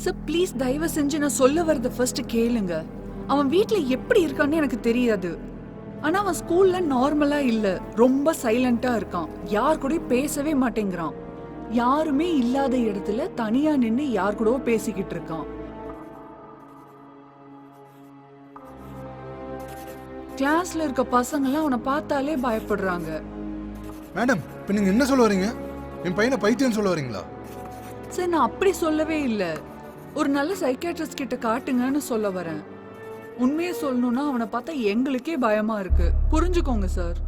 Sir please தயவு செஞ்சு நான் சொல்ல வரத ஃபர்ஸ்ட் கேளுங்க. அவன் வீட்ல எப்படி இருக்கான்னு எனக்கு தெரியாது. ஆனா அவன் ஸ்கூல்ல நார்மலா இல்ல, ரொம்ப சைலண்டா இருக்கான். யார் கூடயும் பேசவே மாட்டேங்கிறான். யாருமே இல்லாத இடத்துல தனியா நின்னு யார் கூடவோ பேசிக்கிட்டு இருக்கான். கிளாஸ்ல இருக்க பசங்க எல்லாம் அவனை பார்த்தாலே பயப்படுறாங்க. மேடம், இப்போ நீங்க என்ன சொல்ல வரீங்க? என் பையனை பைத்தியம் சொல்ல வரீங்களா? சார் நான் அப்படி சொல்லவே இல்ல. ஒரு நல்ல சைக்கியாட்ரிஸ்ட் கிட்ட காட்டுங்கன்னு சொல்ல வரேன். உண்மையை சொல்லணும்னா அவனை பார்த்தா எங்களுக்கே பயமா இருக்கு. புரிஞ்சுக்கோங்க சார்.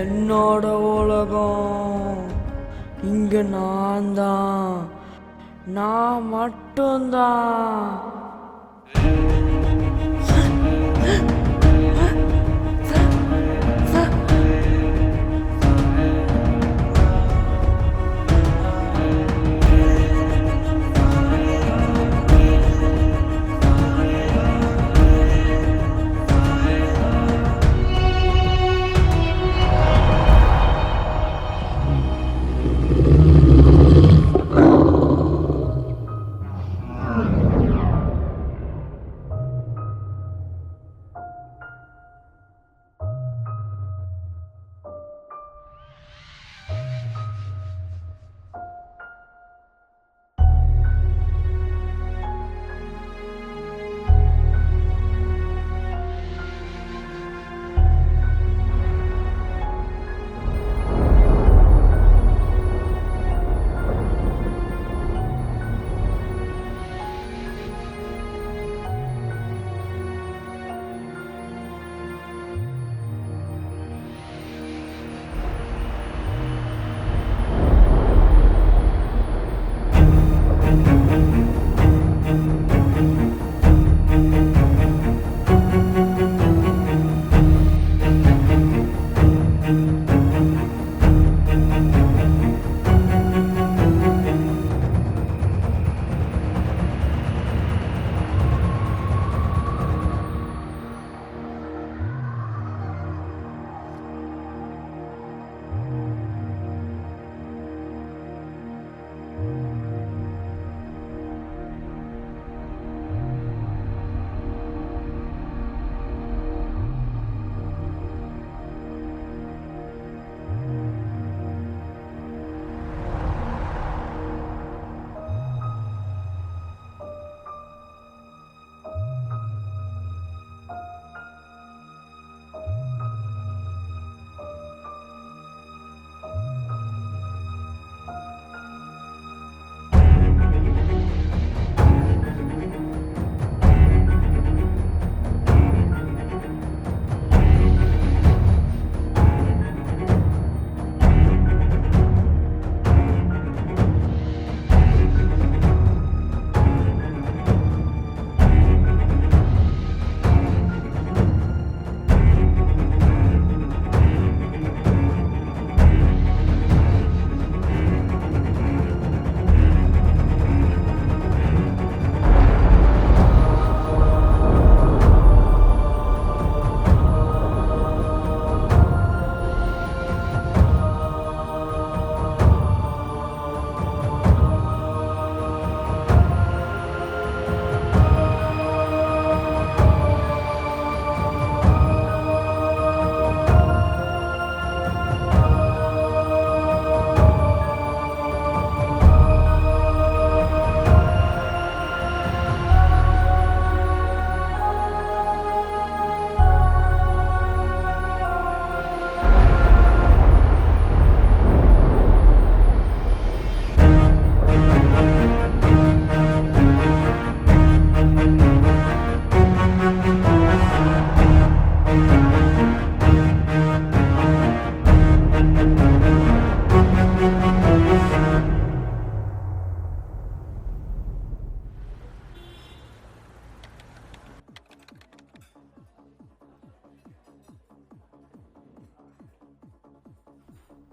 என்னோட உலகம். இங்க நான் தான், நான் மட்டும்தான்.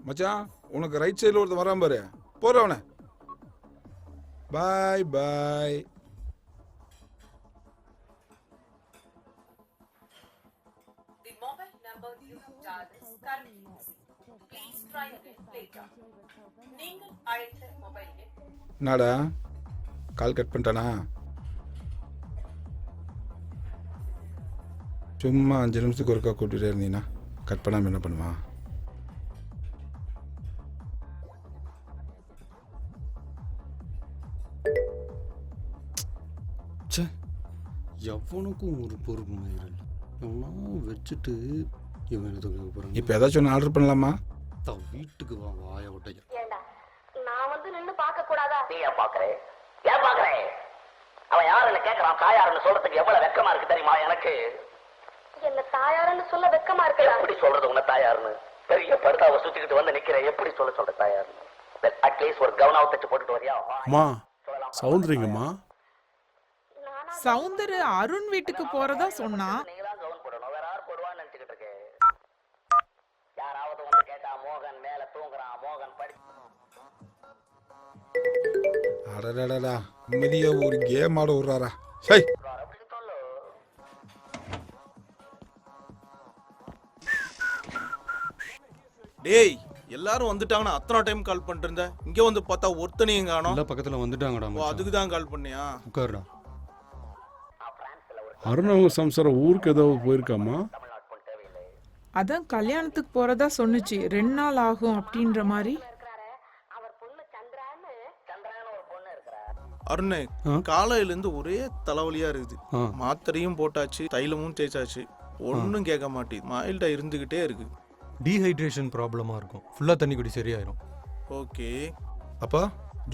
மச்சான் உனக்கு ரைட் சைடில் ஒருத்தன் வரான் பாரு, போற அவனை. பாய் பாய். The mobile number you have dialed is currently busy. Please try again later. நீங்கள் அழைத்த மொபைல் எண் என்னடா கால் கட் பண்ணிட்டானா? சும்மா 5 நிமிஷத்துக்கு ஒருக்கா கூட்டிகிட்டே இருந்தீங்கன்னா கட் பண்ணாமல் என்ன பண்ணுவான்? ச்சே, எவனுக்கும் ஒரு பொறுப்பு மயிரல். எவனா வச்சுட்டு இவன் எடுத்து போகிறான். இப்போ ஏதாச்சும் ஒன்று ஆர்டர் பண்ணலாமா? வீட்டுக்கு வா, வாய விட்டையா. ஏண்டா நான் வந்து நின்னு பார்க்க கூடாதா? நீ ஏன் பாக்குறே? ஏன் பாக்குறே? அவன் யாருன்னு கேக்குறான். தாயாருன்னு சொல்றதுக்கு எவ்வளவு வெக்கமா இருக்கு தெரியுமா எனக்கு? என்ன தாயாருன்னு சொல்ல வெக்கமா இருக்குடா. எப்படி சொல்றது உன்னை தாயாருன்னு? பெரிய படுதாவை சுத்திக்கிட்டு வந்து நிக்கிறேன், எப்படி சொல்ற தாயாருன்னு? அட்லீஸ்ட் ஒரு கவனம் தச்சு போட்டுட்டு வரியா? அம்மா சவுந்தரிங்கம்மா. சவுந்தர் அருண் வீட்டுக்கு போறதா சொன்னா. நீங்க தான் கவனம் போடணும், வேற யார் போடுவான்னு நினைச்சுக்கிட்டு இருக்கேன். யாராவது வந்து கேட்டா மோகன் மேல தூங்குறான், மோகன் படி. அடடடா, நிம்மதியா ஒரு கேம் ஆட விடுறாரா? சரி அப்படின்னு சொல்லு. டேய் எல்லாரும் வந்துட்டாங்கன்னு அத்தனை டைம் கால் பண்ணிட்டு இருந்தேன். இங்க வந்து பார்த்தா ஒருத்தனையும் காணோம். எல்லா பக்கத்தில் வந்துட்டாங்கடா. ஓ, அதுக்கு தான் கால் பண்ணியா? உட்காருடா. அருண் அவங்க சம்சாரம் ஊருக்கு ஏதாவது போயிருக்காமா? அதான் கல்யாணத்துக்கு போறதா சொன்னுச்சு. 2 நாள் ஆகும் அப்படின்ற மாதிரி. அவர் பொண்ணு சந்திரான்னு ஒரு பொண்ணு இருக்கிறா. அருணே, காலையில இருந்து ஒரே தலைவலியா இருக்குது. ஆ. மாத்திரையும் போட்டாச்சு, தைலமும் தேய்ச்சாச்சு, ஒன்னும் கேட்க மாட்டேது. மைல்டா இருந்துகிட்டே இருக்கு. டீஹைட்ரேஷன் ப்ராப்ளமாக இருக்கும். ஃபுல்லாக தண்ணி குடி சரியாயிரும். ஓகே, அப்பா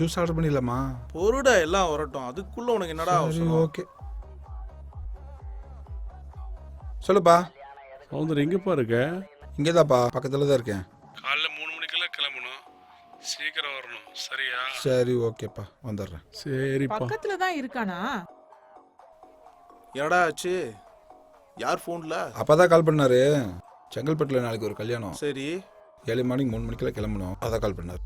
ஜூஸ் ஆர்டர் பண்ணிடலாமா? பொருடா எல்லாம் வரட்டும். அதுக்குள்ள உனக்கு என்னடா சரி, அவசரம்? ஓகே சொல்லுப்பா. சவுந்தர் எங்கேப்பா இருக்க? இங்கேதான்ப்பா, பக்கத்தில் தான் இருக்கேன். காலைல 3 மணிக்கெல்லாம் கிளம்பணும், சீக்கிரம் வரணும். சரியா? சரி ஓகேப்பா, வந்துடுறேன். சரிப்பா. பக்கத்துல தான் இருக்கானா? என்னடா ஆச்சு? யார் போன்ல? அப்பா தான் கால் பண்ணாரு. செங்கல்பட்டில் நாளைக்கு ஒரு கல்யாணம். சரி, 7 மணிக்கு 3 மணிக்கெல்லாம் கிளம்பணும். அதான் கால் பண்ணார்.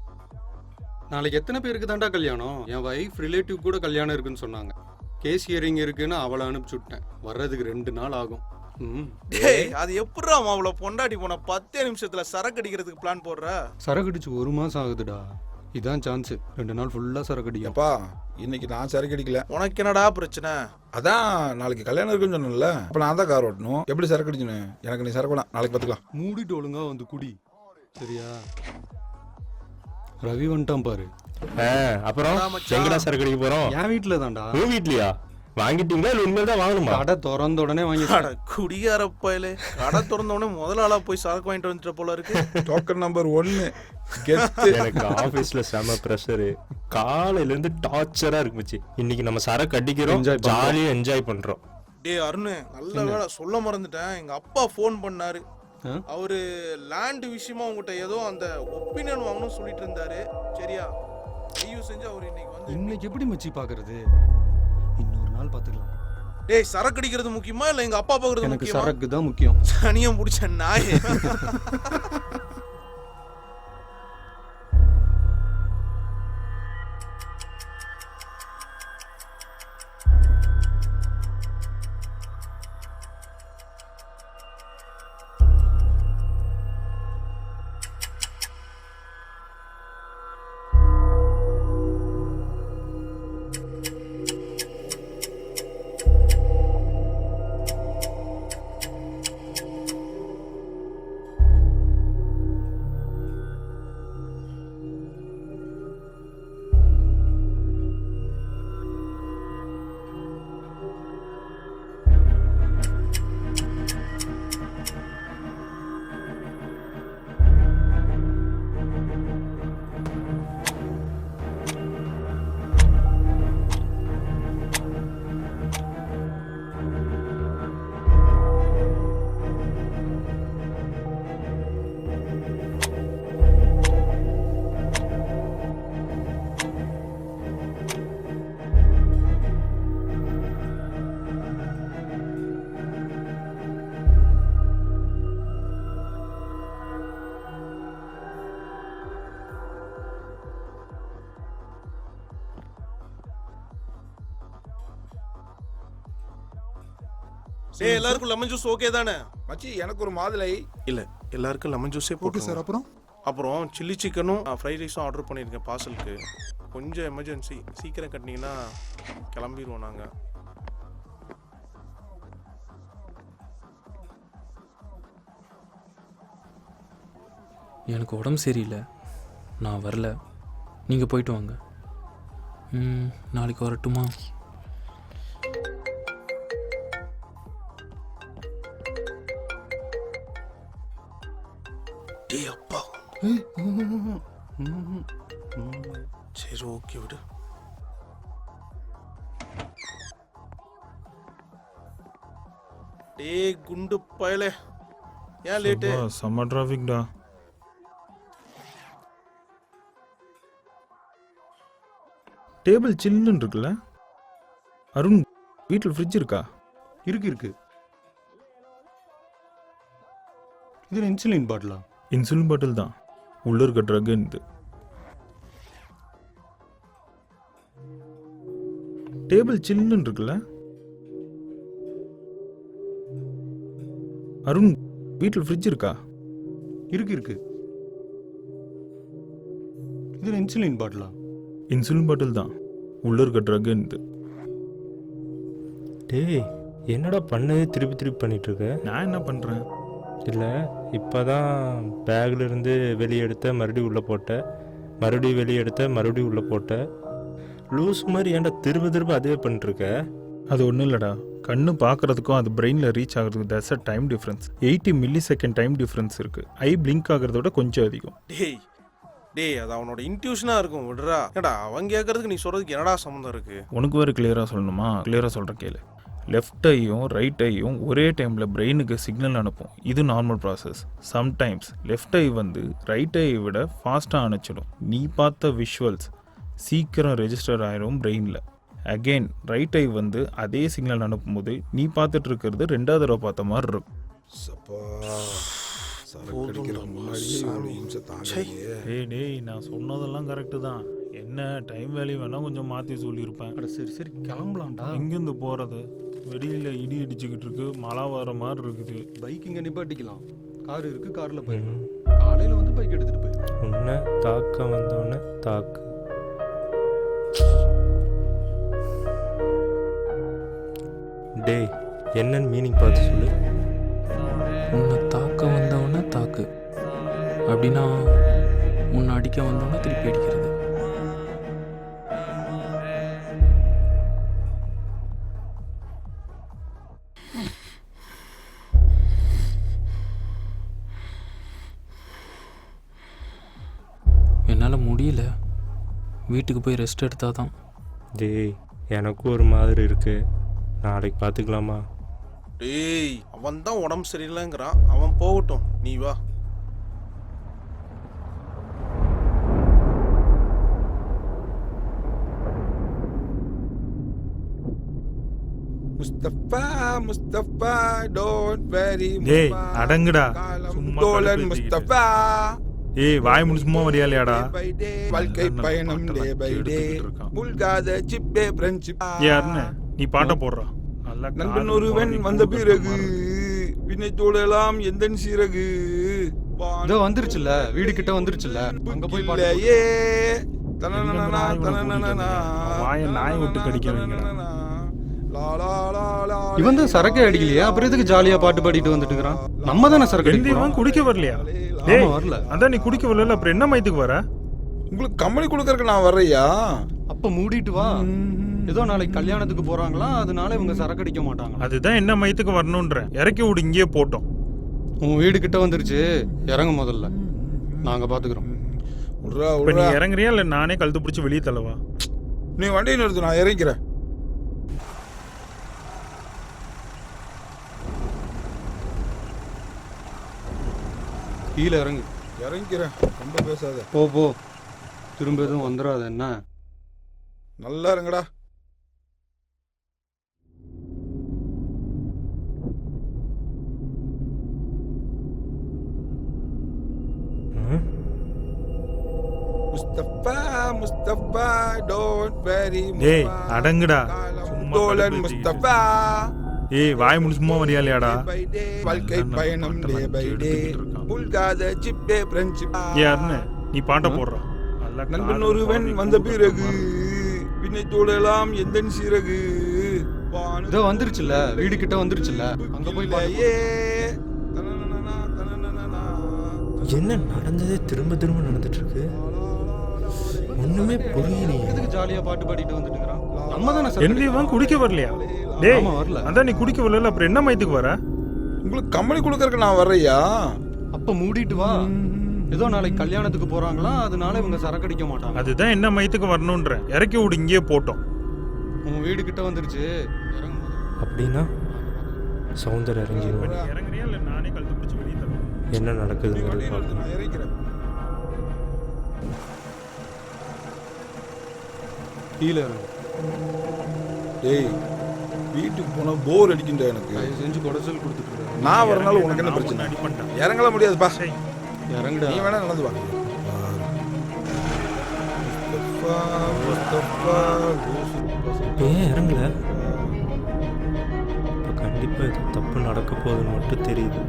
நாளைக்கு எத்தனை பேருக்கு தாண்டா கல்யாணம்? என் வைஃப் ரிலேட்டிவ் கூட கல்யாணம் இருக்குன்னு சொன்னாங்க. கேஸ் ஹியரிங் இருக்குன்னு அவளை அனுப்பிச்சு விட்டேன். வர்றதுக்கு 2 நாள் ஆகும். டேய் அது எப்படிடா அவளை பொண்டாட்டி போன 10 நிமிஷத்துல சரக்கு அடிக்கிறதுக்கு பிளான் போடுற? சரக்கு அடிச்சு 1 மாசம் ஆகுதுடா. இதான் சான்ஸ். 2 நாள் ஃபுல்லா சரக்கு அடிக்கும். அப்பா இன்னைக்கு நான் சரக்கு அடிக்கல. உனக்கு என்னடா பிரச்சனை? அதான் நாளைக்கு கல்யாணம் இருக்குன்னு சொன்னேன்ல, அப்ப நான் தான் கார் ஓட்டணும். எப்படி சரக்கு அடிக்கணும்? எனக்கு நீ சரக்கு வேணாம், நாளைக்கு பார்த்துக்கலாம். மூடிட்டு ஒழுங்கா வந்து குடி. சரியா? ரவி வந்துட்டான் பாரு. அப்புறம் அதான் மச்சான். எங்கடா சரக்கு அடிக்க போறோம்? என் வீட்டுல தான்டா. உன் வீட்லயா? வாங்கிட்டீங்களா இல்ல இனிமேல் தான் வாங்கணுமா? கடை திறந்த உடனே வாங்கி அட குடியார பயலே, கடை திறந்த உடனே முதல் ஆளா போய் சரக்கு வாங்கிட்டு வந்துட்ட போல இருக்கு. டோக்கன் நம்பர் 1 கெத்து. எனக்கு ஆபீஸ்ல செம பிரஷர். காலையில இருந்து டார்ச்சரா இருக்கு மச்சி. இன்னைக்கு நம்ம சரக்கு அடிக்கிறோம், ஜாலியா என்ஜாய் பண்றோம். டேய் அருண், நல்ல வேளை சொல்ல மறந்துட்டேன். எங்க அப்பா ஃபோன் பண்ணாரு. அவரு லேண்ட் விஷயமா உங்ககிட்ட ஏதோ அந்த ஒப்பீனியன் வாங்கணும்னு சொல்லிட்டு இருந்தாரு. சரியா? தயவு செஞ்சு அவர் இன்னைக்கு வந்து. இன்னைக்கு எப்படி மச்சி பாக்குறது? இன்னொரு நாள் பாத்துக்கலாம். டேய் சரக்கு அடிக்கிறது முக்கியமா இல்ல எங்க அப்பா பாக்குறது எனக்கு முக்கியமா? சரக்கு தான் முக்கியம். சனியம் புடிச்ச நாயே. டேய் எல்லாருக்கும் லெமன் ஜூஸ் ஓகே தானே? மச்சி எனக்கு ஒரு மாதுளை. இல்ல எல்லாருக்கும் லெமன் ஜூஸே ஓகே போட்டு சார். அப்புறம் சில்லி சிக்கனும் ஃப்ரைட் ரைஸும் ஆர்டர் பண்ணியிருக்கேன் பார்சலுக்கு. கொஞ்சம் எமர்ஜென்சி, சீக்கிரம் கட்டினீங்கன்னா கிளம்பிடுவோம் நாங்கள். எனக்கு உடம்பு சரியில்லை, நான் வரல. நீங்கள் போயிட்டு வாங்க. நாளைக்கு வரட்டுமா? டேய் அப்பா. சரி ஓகே விடு. டேய் குண்டு பயலே, ஏன் லேட்டு? செம்ம டிராஃபிக்டா. டேபிள் சில்லுன்னு இருக்குல்ல அருண், வீட்டில் ஃப்ரிட்ஜ் இருக்கா? இருக்கு. இது இன்சுலின் பாட்டிலா? இன்சுலின் பாட்டில் தான், உள்ள இருக்க ட்ரக் இது. டேபிள் சில்லுன்னு இருக்குல்ல அருண், வீட்டில் ஃப்ரிட்ஜ் இருக்கா? இருக்கு. இது இன்சுலின் பாட்டிலா? இன்சுலின் பாட்டில் தான், உள்ள இருக்க ட்ரக் இது. டேய் என்னடா பண்ணதே திருப்பி பண்ணிட்டு இருக்க? நான் என்ன பண்ணுறேன்? இல்லை இப்போ தான் பேக்கில் இருந்து வெளியே எடுத்த மறுபடியும் உள்ளே போட்ட, மறுபடியும் வெளியே எடுத்த மறுபடியும் உள்ளே போட்ட. லூஸ் மாதிரி ஏன்டா திரும்ப அதே பண்ணிட்டுருக்க? அது ஒன்றும் இல்லைடா, கண்ணு பார்க்குறதுக்கும் அது பிரெயினில் ரீச் ஆகிறதுக்கு that's a time difference. 80 milli-second time difference இருக்குது. ஐ பிளிங்க் ஆகிறத விட கொஞ்சம் அதிகம். டேய் அது அவனோட இன்ட்யூஷனா இருக்கும், விடுறா. ஏடா அவன் கேட்கறதுக்கு நீ சொல்றதுக்கு என்னடா சம்மந்தம் இருக்கு? உனக்கு வேறு கிளியராக சொல்லணுமா? கிளியராக சொல்கிற கேளு. லெஃப்ட் ஐயும் ரைட் ஐயும் ஒரே டைமில் பிரெயினுக்கு சிக்னல் அனுப்பும். இது நார்மல் ப்ராசஸ். சம்டைம்ஸ் லெஃப்ட் ஐ வந்து ரைட் ஐயை விட ஃபாஸ்ட்டாக அனுப்பிச்சிடும். நீ பார்த்த விஷுவல்ஸ் சீக்கிரம் ரெஜிஸ்டர் ஆயிரும் பிரெயினில். அகெயின் ரைட் ஐ வந்து அதே சிக்னல் அனுப்பும்போது நீ பார்த்துட்டு இருக்கிறது 2வது தடவை பார்த்த மாதிரி இருக்கும். டேய் நான் சொன்னதெல்லாம் கரெக்டு தான். என்ன டைம் வேல்யூ வேணால் கொஞ்சம் மாற்றி சொல்லியிருப்பேன். சரி கிளம்பலாம்டா. எங்கேருந்து போகிறது? வெளியில் இடி இடிச்சுக்கிட்டு இருக்கு, மழை வர மாதிரி இருக்குது. பைக் இங்கே நிப்பாட்டிக்கலாம், கார் இருக்கு, காரில் போயிடலாம். காலையில் வந்து பைக் எடுத்துகிட்டு போயிடலாம். உன்னை தாக்க வந்தவொடனே தாக்கு. டேய் என்னன்னு மீனிங் பார்த்து சொல்லு. உன்னை தாக்க வந்தவொடனே தாக்கு அப்படின்னா உன்னை அடிக்க வந்தவொடனே திருப்பி அடிக்கிறது. என்னால் முடியல, வீட்டுக்கு போய் ரெஸ்ட் எடுத்தால் தான். டேய் எனக்கும் ஒரு மாதிரி இருக்கு, நாளைக்கு பார்த்துக்கலாமா? டேய் அவன் தான் உடம்பு சரியில்லைங்கிறான், அவன் போகட்டும், நீ வா. Mustafa don't worry. டேய் அடங்குடா, தோழன் முஸ்தபா. ஏய் வாய் முடி சும்மா வரியாலையாடா? வாழ்க்கை பயணம் டே பை டே, முல்காத சிப்பே ஃப்ரெண்ட்ஷிப். யாருன்னு நீ பாட்ட போடுறா? நண்பன் ஒருவன் வந்த பிறகு வினை தோடலாம் எந்த சிறகு. இதோ வந்துருச்சுல்ல, வீடு கிட்ட வந்துருச்சுல்ல, அங்க போய் பாடலையே. தனனனனா தனனனனா வாயை நாய் விட்டு கடிக்க வைங்கடா. இவன் தான் சரக்கே அடிக்கலையா, அப்புறம் எதுக்கு ஜாலியா பாட்டு பாடிட்டு வந்துட்டு இருக்கிறான்? நம்ம தானே சரக்கு அடிக்கிறோம். குடிக்க வரலையா? டேய் வரல. அதான் நீ குடிக்க வரல, அப்புறம் என்ன மயத்துக்கு வர? உங்களுக்கு கம்பெனி கொடுக்கறதுக்கு நான் வர்றையா? அப்ப மூடிட்டு வா. ஏதோ நாளைக்கு கல்யாணத்துக்கு போறாங்களா, அதனால இவங்க சரக்கு அடிக்க மாட்டாங்க. அதுதான் என்ன மயத்துக்கு வரணும்ன்ற. இறக்கி விடு, இங்கேயே போட்டோம். உன் வீடு கிட்ட வந்துருச்சு, இறங்க முதல்ல, நாங்க பாத்துக்கிறோம். நீ இறங்குறியா இல்ல நானே கழுத்து பிடிச்சி வெளியே தள்ளவா? நீ வண்டியை நிறுத்து, நான் இறங்கிறேன். கீழே இறங்கு. இறங்கிறேன், ரொம்ப பேசாத. போ திரும்ப எதுவும் வந்துடாது. என்ன நல்லா இருங்கடா. Mustafa Mustafa don't worry. டேய் அடங்குடா, தோழன் முஸ்தபா. ஏய் வாய் முடி சும்மா வரியா இல்லையாடா? வாழ்க்கை பயணம் டே பை டே புல்காத சிப்பே ஃப்ரெண்ட்ஷிப். ஏ அருண் நீ பாட்ட போடுறா. நண்பன் ஒருவன் வந்த பிறகு பின்னை தோடலாம் எந்த சிறகு. இதோ வந்துருச்சுல்ல, வீடு கிட்ட வந்துருச்சுல்ல, அங்க போய் பாரு. என்ன நடந்ததே திரும்ப திரும்ப நடந்துட்டு இருக்கு, ஒண்ணுமே புரியலையே. எதுக்கு ஜாலியா பாட்டு பாடிட்டு வந்துட்டு இருக்கறான்? நம்ம தானே என்னையும் குடிக்க வரலையா? டேய் ஆமா வரல. அதான் நீ குடிக்க வரல, அப்புறம் என்ன மயத்துக்கு வர? உங்களுக்கு கம்பெனி கொடுக்கறதுக்கு நான் வர்றையா? அப்ப மூடிட்டு வா. ஏதோ நாளைக்கு கல்யாணத்துக்கு போறாங்களா, அதனால இவங்க சரக்கு அடிக்க மாட்டாங்க. அதுதான் என்ன மயத்துக்கு வரணும்ன்ற. இறக்கி விடு, இங்கேயே போட்டோம். உன் வீடு கிட்ட வந்துருச்சு, இறங்கு. அப்படின்னா சௌந்தர் இறங்கிடுவோம். இறங்குறியா இல்ல நானே கழுத்து பிடிச்சி வெளியே தரேன்? என்ன நடக்குதுங்கிறது பார்க்கணும். நான் இறக்கிறேன். கீழே இறங்கு. டேய் வீட்டுக்கு போனா போர் அடிக்கின்ற எனக்கு. தயவு செஞ்சு குடைச்சல் கொடுத்துட்டு இருக்காரு. நான் வரனால உனக்கு என்ன பிரச்சனை? இறங்கல முடியாதுப்பா. இறங்குடா. நீ வேணா நடந்து வா. ஏன் இறங்கல? இப்போ கண்டிப்பாக இது தப்பு நடக்க போகுதுன்னு மட்டும் தெரியுது.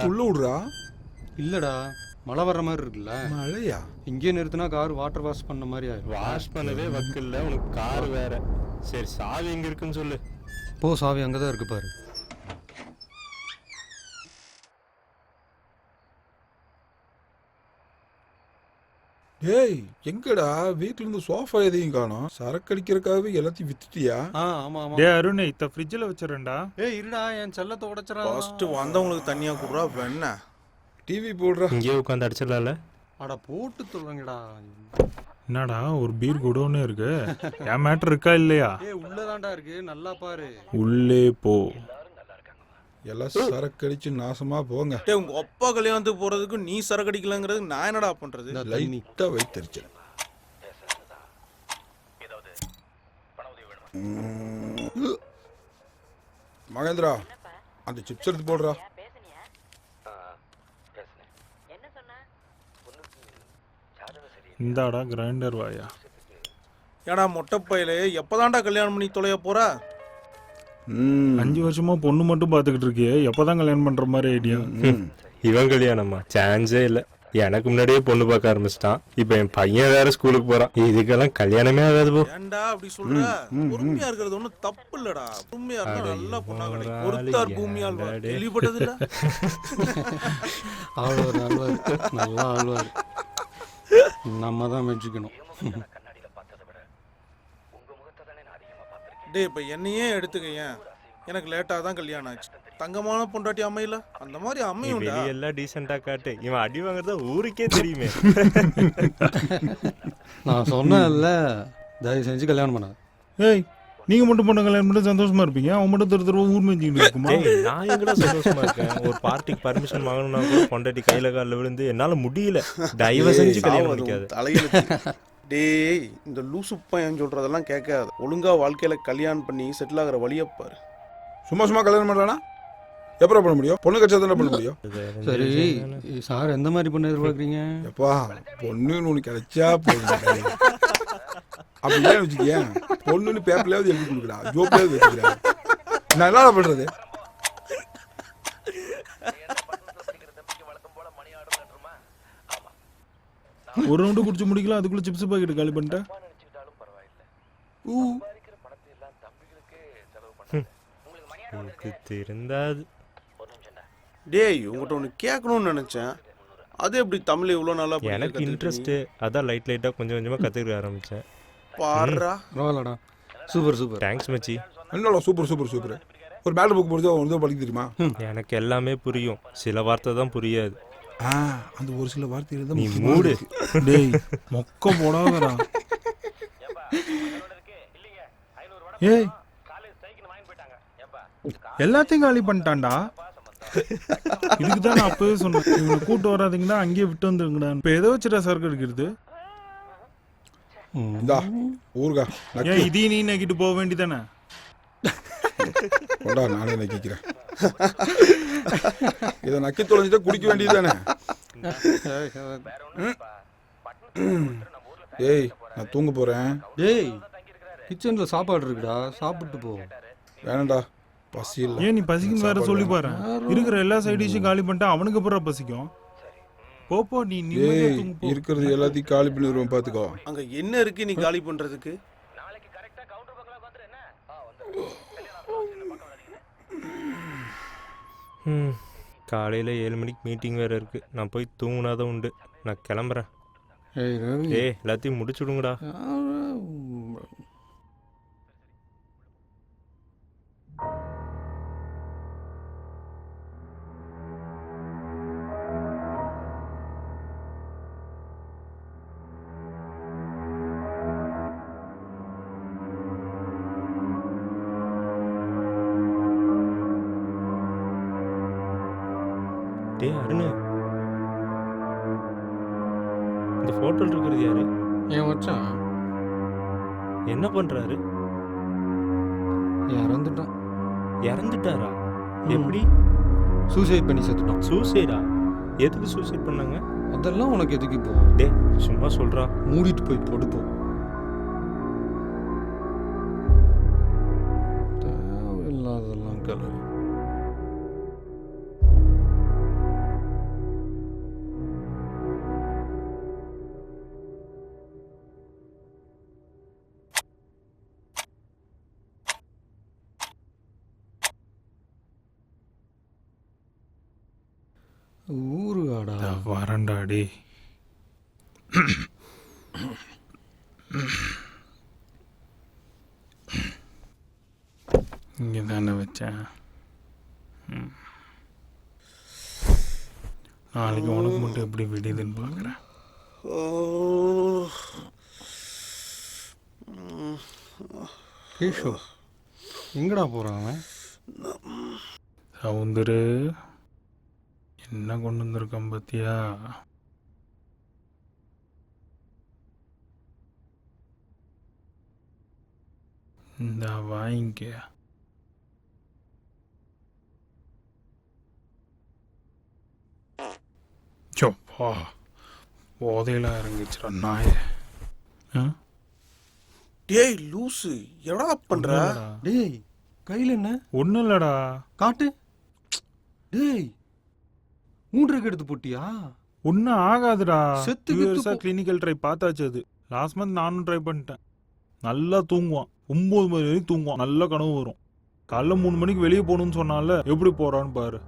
உள்ள விடுறா. இல்லடா, மழை வர்ற மாதிரி இருக்குல்ல. மழையா? இங்கே நிறுத்தினா கார் வாட்டர் வாஷ் பண்ண மாதிரி ஆயிடும். வாஷ் பண்ணவே வக்கில்ல உனக்கு, கார் வேற. சரி சாவி எங்க இருக்குன்னு சொல்லு. போ, சாவி அங்கதான் இருக்கு பாரு. டேய் எங்கடா வீட்ல இருந்து சோஃபா எதையும் காணோம். சரக்கு அடிக்கிறதுக்காகவே எல்லாத்தையும் வித்துட்டியா? ஆமா ஆமா. டேய் அருண் இத ஃப்ரிட்ஜ்ல வச்சிரேன்டா. ஏய் இருடா, என் செல்லத்தை உடைச்சறா. ஃபர்ஸ்ட் வந்தவங்களுக்கு தனியா குடுறா. என்ன டிவி போடுறா. இங்கே உட்காந்து அடிச்சிடலாம்ல. அட போட்டு சொல்லுங்கடா. என்னடா ஒரு பீர் குடோன்னு இருக்கு. என் மேட்டர் இருக்கா இல்லையா? ஏய் உள்ளதான்டா இருக்கு, நல்லா பாரு. உள்ளே போ. எல்லாம் சரக்கு அடிச்சு நாசமா போங்க. டேய் உங்க அப்பா கல்யாணத்துக்கு போறதுக்கு நீ சரக்கு அடிக்கலங்கிறது நான் என்னடா பண்றது? லைட்டா வைத்தறிச்சல். மகேந்திரா அந்த சிப்ஸ் எடுத்து போடுறா. இந்தாடா கிரைண்டர் வாயா. ஏடா மொட்டைப்பையில எப்பதான்டா கல்யாணம் பண்ணி தொலைய போற? 5 வருஷமா பொண்ணு மட்டும் பாத்துக்கிட்டு இருக்கியே, எப்பதான் கல்யாணம் பண்ற மாதிரி ஐடியா? இவன் கல்யாணமா? சான்ஸே இல்லை. எனக்கு முன்னாடியே பொண்ணு பார்க்க ஆரம்பிச்சிட்டான். இப்போ என் பையன் வேற ஸ்கூலுக்கு போறான். இதுக்கெல்லாம் கல்யாணமே ஆகாது போ. ஏன்டா அப்படி சொல்ற? பொறுமையா இருக்கிறது ஒண்ணும் தப்பு இல்லடா. பொறுமையா இருந்தா நல்லா பொண்ணா கிடைக்கும். ஒருத்தார் பூமியால் கேள்விப்பட்டது இல்ல? ஆழ்வார் ஆழ்வார், நல்லா ஆழ்வார். நம்ம தான் மெச்சுக்கணும். டேய் இப்ப என்னையே எடுத்துக்கேன். எனக்கு லேட்டா தான் கல்யாணம் ஆச்சு. தங்கமான பொண்டாட்டி அமையல, அந்த மாதிரி அமையும்டா. எல்லாம் டீசெண்டா காட்டு. இவன் அடி வாங்குறதா ஊருக்கே தெரியுமே. நான் சொன்னேன்ல, தயவு செஞ்சு கல்யாணம் பண்ண. ஏய் நீங்க மட்டும் பொண்ணு கல்யாணம் பண்ணி சந்தோஷமா இருப்பீங்க, அவன் மட்டும் தருத்தர ஊர் மேய்ச்சிட்டு இருக்குமா? நான் எங்கடா சந்தோஷமா இருக்கேன்? ஒரு பார்ட்டிக்கு பர்மிஷன் வாங்கணும்னா கூட பொண்டாட்டி கையில காலில் விழுந்து என்னால முடியல. தயவு செஞ்சு கல்யாணம் பண்ணிக்காது. தலையில டேய் இந்த லூசு பையன் சொல்றதெல்லாம் கேட்காது. ஒழுங்கா வாழ்க்கையில கல்யாணம் பண்ணி செட்டில் ஆகிற வழியை பாரு. சும்மா சும்மா கல்யாணம் பண்றானா? எப்பறம் பண்ண முடியும்? பொண்ணு கட்சா தானே பண்ண முடியும். சரி சார், எந்த மாதிரி பொண்ணு எதிர்பார்க்குறீங்க? எப்பா பொண்ணுன்னு உனக்கு கிடைச்சா போதும். அப்படி ஏன் வச்சுக்கிய? பொண்ணுன்னு பேப்பர்லயாவது எழுதி கொடுக்குறா, ஜோப்லயாவது வச்சுக்கிறா. நான் என்ன பண்றது? ஒரு ரவுண்டு குடிச்சு முடிக்கலாம், அதுக்குள்ள சிப்ஸ் பாக்கெட் காலி பண்ணிட்டேன். தெரிந்தாது. டேய் உங்ககிட்ட ஒன்று கேட்கணும்னு நினைச்சேன். அது எப்படி தமிழ் இவ்வளோ நல்லா? எனக்கு இன்ட்ரெஸ்ட், அதான் லைட் லைட்டா கொஞ்சம் கொஞ்சமா கத்துக்க ஆரம்பிச்சேன். பாடுறா. பரவாயில்லடா, சூப்பர் சூப்பர். தேங்க்ஸ் மச்சி. என்னடா சூப்பர் சூப்பர் சூப்பர். ஒரு மேட்ரு புக் படிச்சா ஒரு படிக்க தெரியுமா? எனக்கு எல்லாமே புரியும், சில வார்த்தை தான் புரியாது. அந்த ஒரு சில வார்த்தைகள் தான் நீ மூடு. டேய் மொக்க போடாதடா. ஏய் எல்லாத்தையும் காலி பண்ணிட்டான்டா. இதுக்கு தான் நான் அப்பவே சொன்னேன், இவனை கூட்டு வராதிங்கன்னா அங்கேயே விட்டு வந்துருங்கடா. இப்போ எதை வச்சுட்டா சரக்கு அடிக்கிறது? இந்தா ஊருகா ஏன் இதையும் நீ நக்கிட்டு போக வேண்டியதானே? கொண்டா நானே நக்கிக்கிறேன். இதை நக்கி தொலைஞ்சிட்டா குடிக்க வேண்டியது தானே. ஏய் நான் தூங்க போறேன். டேய் கிச்சனில் சாப்பாடு இருக்குடா, சாப்பிட்டு போ. வேணாண்டா பசி இல்லை. ஏன் நீ பசிக்குன்னு வேற சொல்லி பாரு. இருக்கிற எல்லா சைட் டிஷ்ஷும் காலி பண்ணிட்டா அவனுக்கு அப்புறம் பசிக்கும். போப்போ நீ ஏய் இருக்கிறது எல்லாத்தையும் காலி பண்ணிடுவோம் பார்த்துக்கோ. அங்க என்ன இருக்கு நீ காலி பண்றதுக்கு? காலையில் 7 மணிக்கு மீட்டிங் வேறு இருக்குது. நான் போய் தூங்குனாதான் உண்டு. நான் கிளம்புறேன். ஏய் ரவி, எல்லாத்தையும் முடிச்சுடுங்கடா. டே அருண், இந்த ஃபோட்டோவில் இருக்கிறது யாரு? ஏன் மச்சான் என்ன பண்ணுறாரு? இறந்துட்டான். இறந்துட்டாரா? எப்படி? சூசைட் பண்ணி செத்துட்டான். சூசைடா? எதுக்கு சூசைட் பண்ணாங்க? அதெல்லாம் உனக்கு எதுக்கு இப்போ? டே சும்மா சொல்கிறா. மூடிட்டு போய் படுப்போம். தேவையில்லாதெல்லாம் கலவு. ஊருகாடா வரண்டாடி. இங்கே தானே வச்சேன். நாளைக்கு உனக்கு மட்டும் எப்படி விடியுதுன்னு பார்க்குறேன். கேஷோ எங்கடா போகிறான் அவன்? சவுந்தரு என்ன கொண்டு வந்திருக்கான் பார்த்தியா? இந்த வாங்கிக்க. சோப்பா போதையில இறங்கிச்சுடா நாய. டேய் லூசு, என்னடா பண்ற? டேய் கையில் என்ன? ஒன்றும் இல்லடா. காட்டு. டேய் 3 எடுத்து போட்டியா? ஒன்றும் ஆகாதுடா. செத்து 2 இயர்ஸாக கிளினிக்கல் ட்ரை பார்த்தாச்சு. அது லாஸ்ட் மந்த் நானும் ட்ரை பண்ணிட்டேன். நல்லா தூங்குவான். 9 மணி வரைக்கும் தூங்குவான். நல்ல கனவு வரும். காலைல 3 மணிக்கு வெளியே போகணும்னு சொன்னால எப்படி போறான்னு பாரு.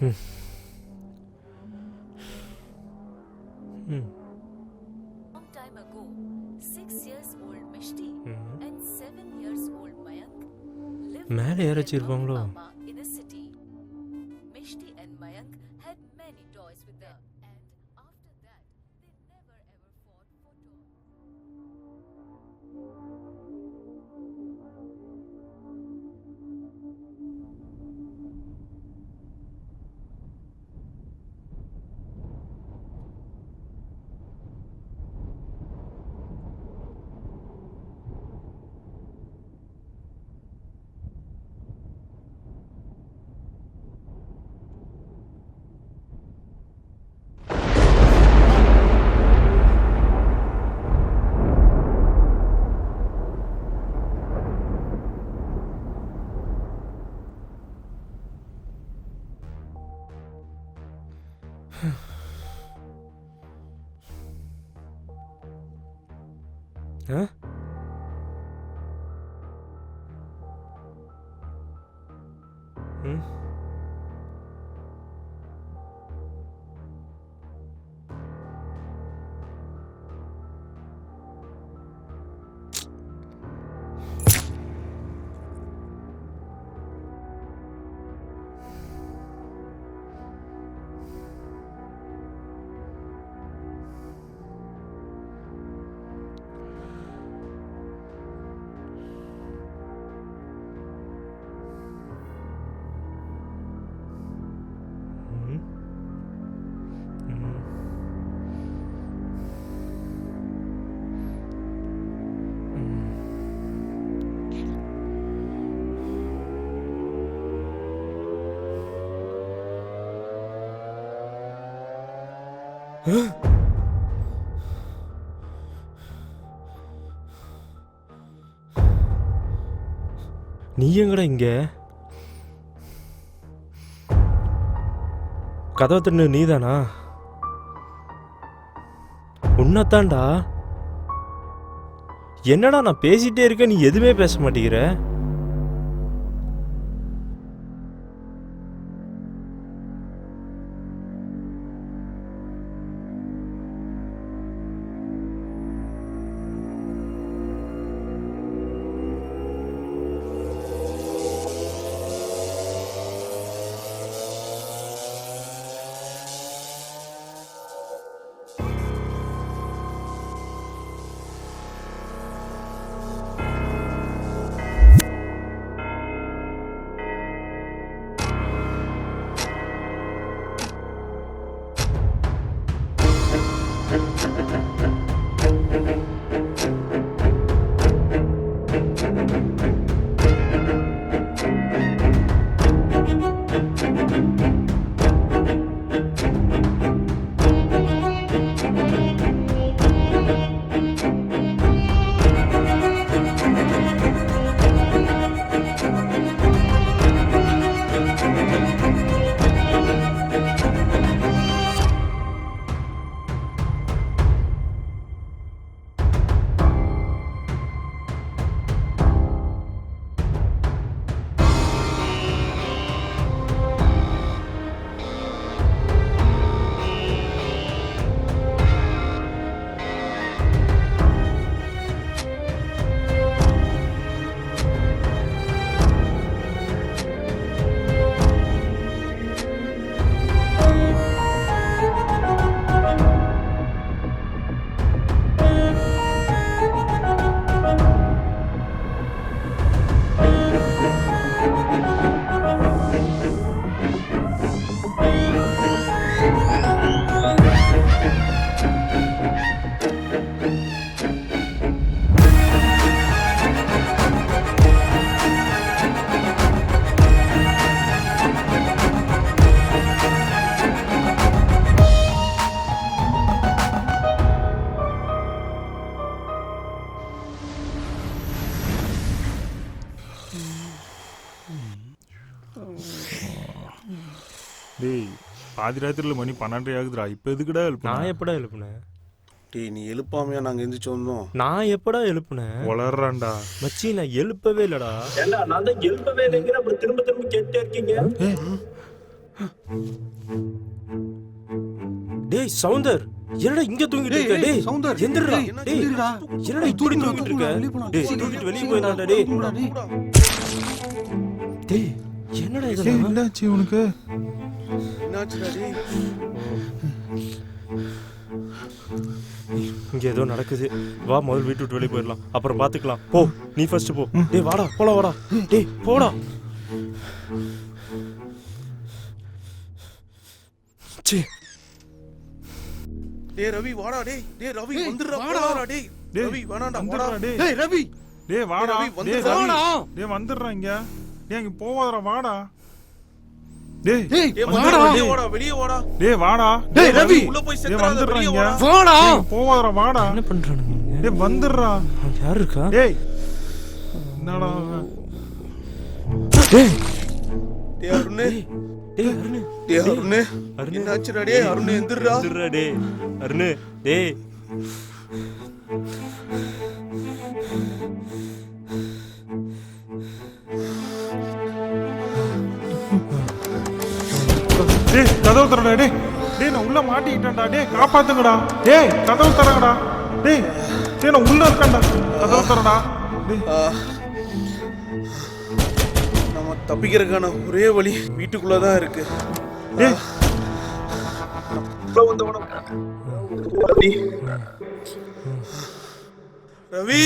Long time ago, 6 years old Mishti and 7 years old Mayank lived மேலே with யாராச்சும் their இருப்பாங்களோ? mama in a city. Mishti and Mayank had many toys with them, and after that, they never ever fought for toys. ஆ? ம் நீ எங்கடா இங்க? கதவை தின்னு நீதானா? உன்னத்தான்டா. என்னடா நான் பேசிட்டே இருக்க, நீ எதுவுமே பேச மாட்டேங்கிற? டேய் பாதி ராத்திரியில் மணி 12 ஆகுதுடா. இப்போ எதுக்குடா எழுப்பு? நான் எப்படா எழுப்புனேன்? டேய் நீ எழுப்பாமையா நாங்க எந்திரிச்சு வந்தோம்? நான் எப்படா எழுப்புனேன்? வளர்றான்டா. மச்சி நான் எழுப்பவே இல்லடா. ஏண்டா நான் தான் எழுப்பவே இல்லைங்கிற, அப்புறம் திரும்ப திரும்ப கேட்டே இருக்கீங்க. டேய் சௌந்தர், என்னடா இங்க தூங்கிட்டு இருக்க? டேய் சௌந்தர், எந்திரடா. டேய், டேய் எந்திரிடா. என்னடா இப்படி தூங்கிட்டு இருக்க? டேய் தூக்கிட்டு வெளிய போயிடாதடா. டேய் டேய் என்னடா இதெல்லாம்? என்னாச்சு உனக்கு? என்னாச்சுடா டேய்? இங்க ஏதோ நடக்குது. வா முதல்ல வீட்டு விட்டு வெளியே போயிடலாம், அப்புறம் பாத்துக்கலாம். போ நீ ஃபர்ஸ்ட் போ. டேய் வாடா போலாம் வாடா. டேய் போடா. சீ டேய் ரவி வாடா டேய். டேய் ரவி வந்துடுறா வாடா டேய். ரவி வேணாம்டா வாடா. டேய் ரவி, டேய் வாடா. ரவி, டேய் வந்துடுறா. ரவி, டேய் வந்துடுறா இங்க. டேய் இங்க போவாதடா வாடா. டேய் டேய் டேய் வாடா. வெளிய வாடா, வெளிய வாடா. டேய் வாடா. டேய் ரவி, உள்ள போய் டேய் செத்துறாத, வந்துடுறா வெளிய இங்க. வாடா. வாடா. டேய் போவாதடா வாடா. என்ன பண்றானுங்க? டேய் வந்துடுறா. யார் இருக்கா? டேய் என்னடா அவன்? டேய் டேய் அருண். டேய் அருண். டேய் அருண். அருண். என்னாச்சுடா டேய் அருண் எந்திரடா. எந்திரடா டேய். அருண் டேய். டேய் கதவு தரடா. டேய் டேய் நான் உள்ள மாட்டிக்கிட்டேன்டா. டேய் காப்பாத்துங்கடா. டேய் கதவு தரங்கடா. டேய் டேய் நான் உள்ள இருக்கேன்டா. கதவு தரடா. டேய் நம்ம தப்பிக்கிறதுக்கான ஒரே வழி வீட்டுக்குள்ள தான் இருக்கு. டேய் உள்ள வந்தவன ரவி.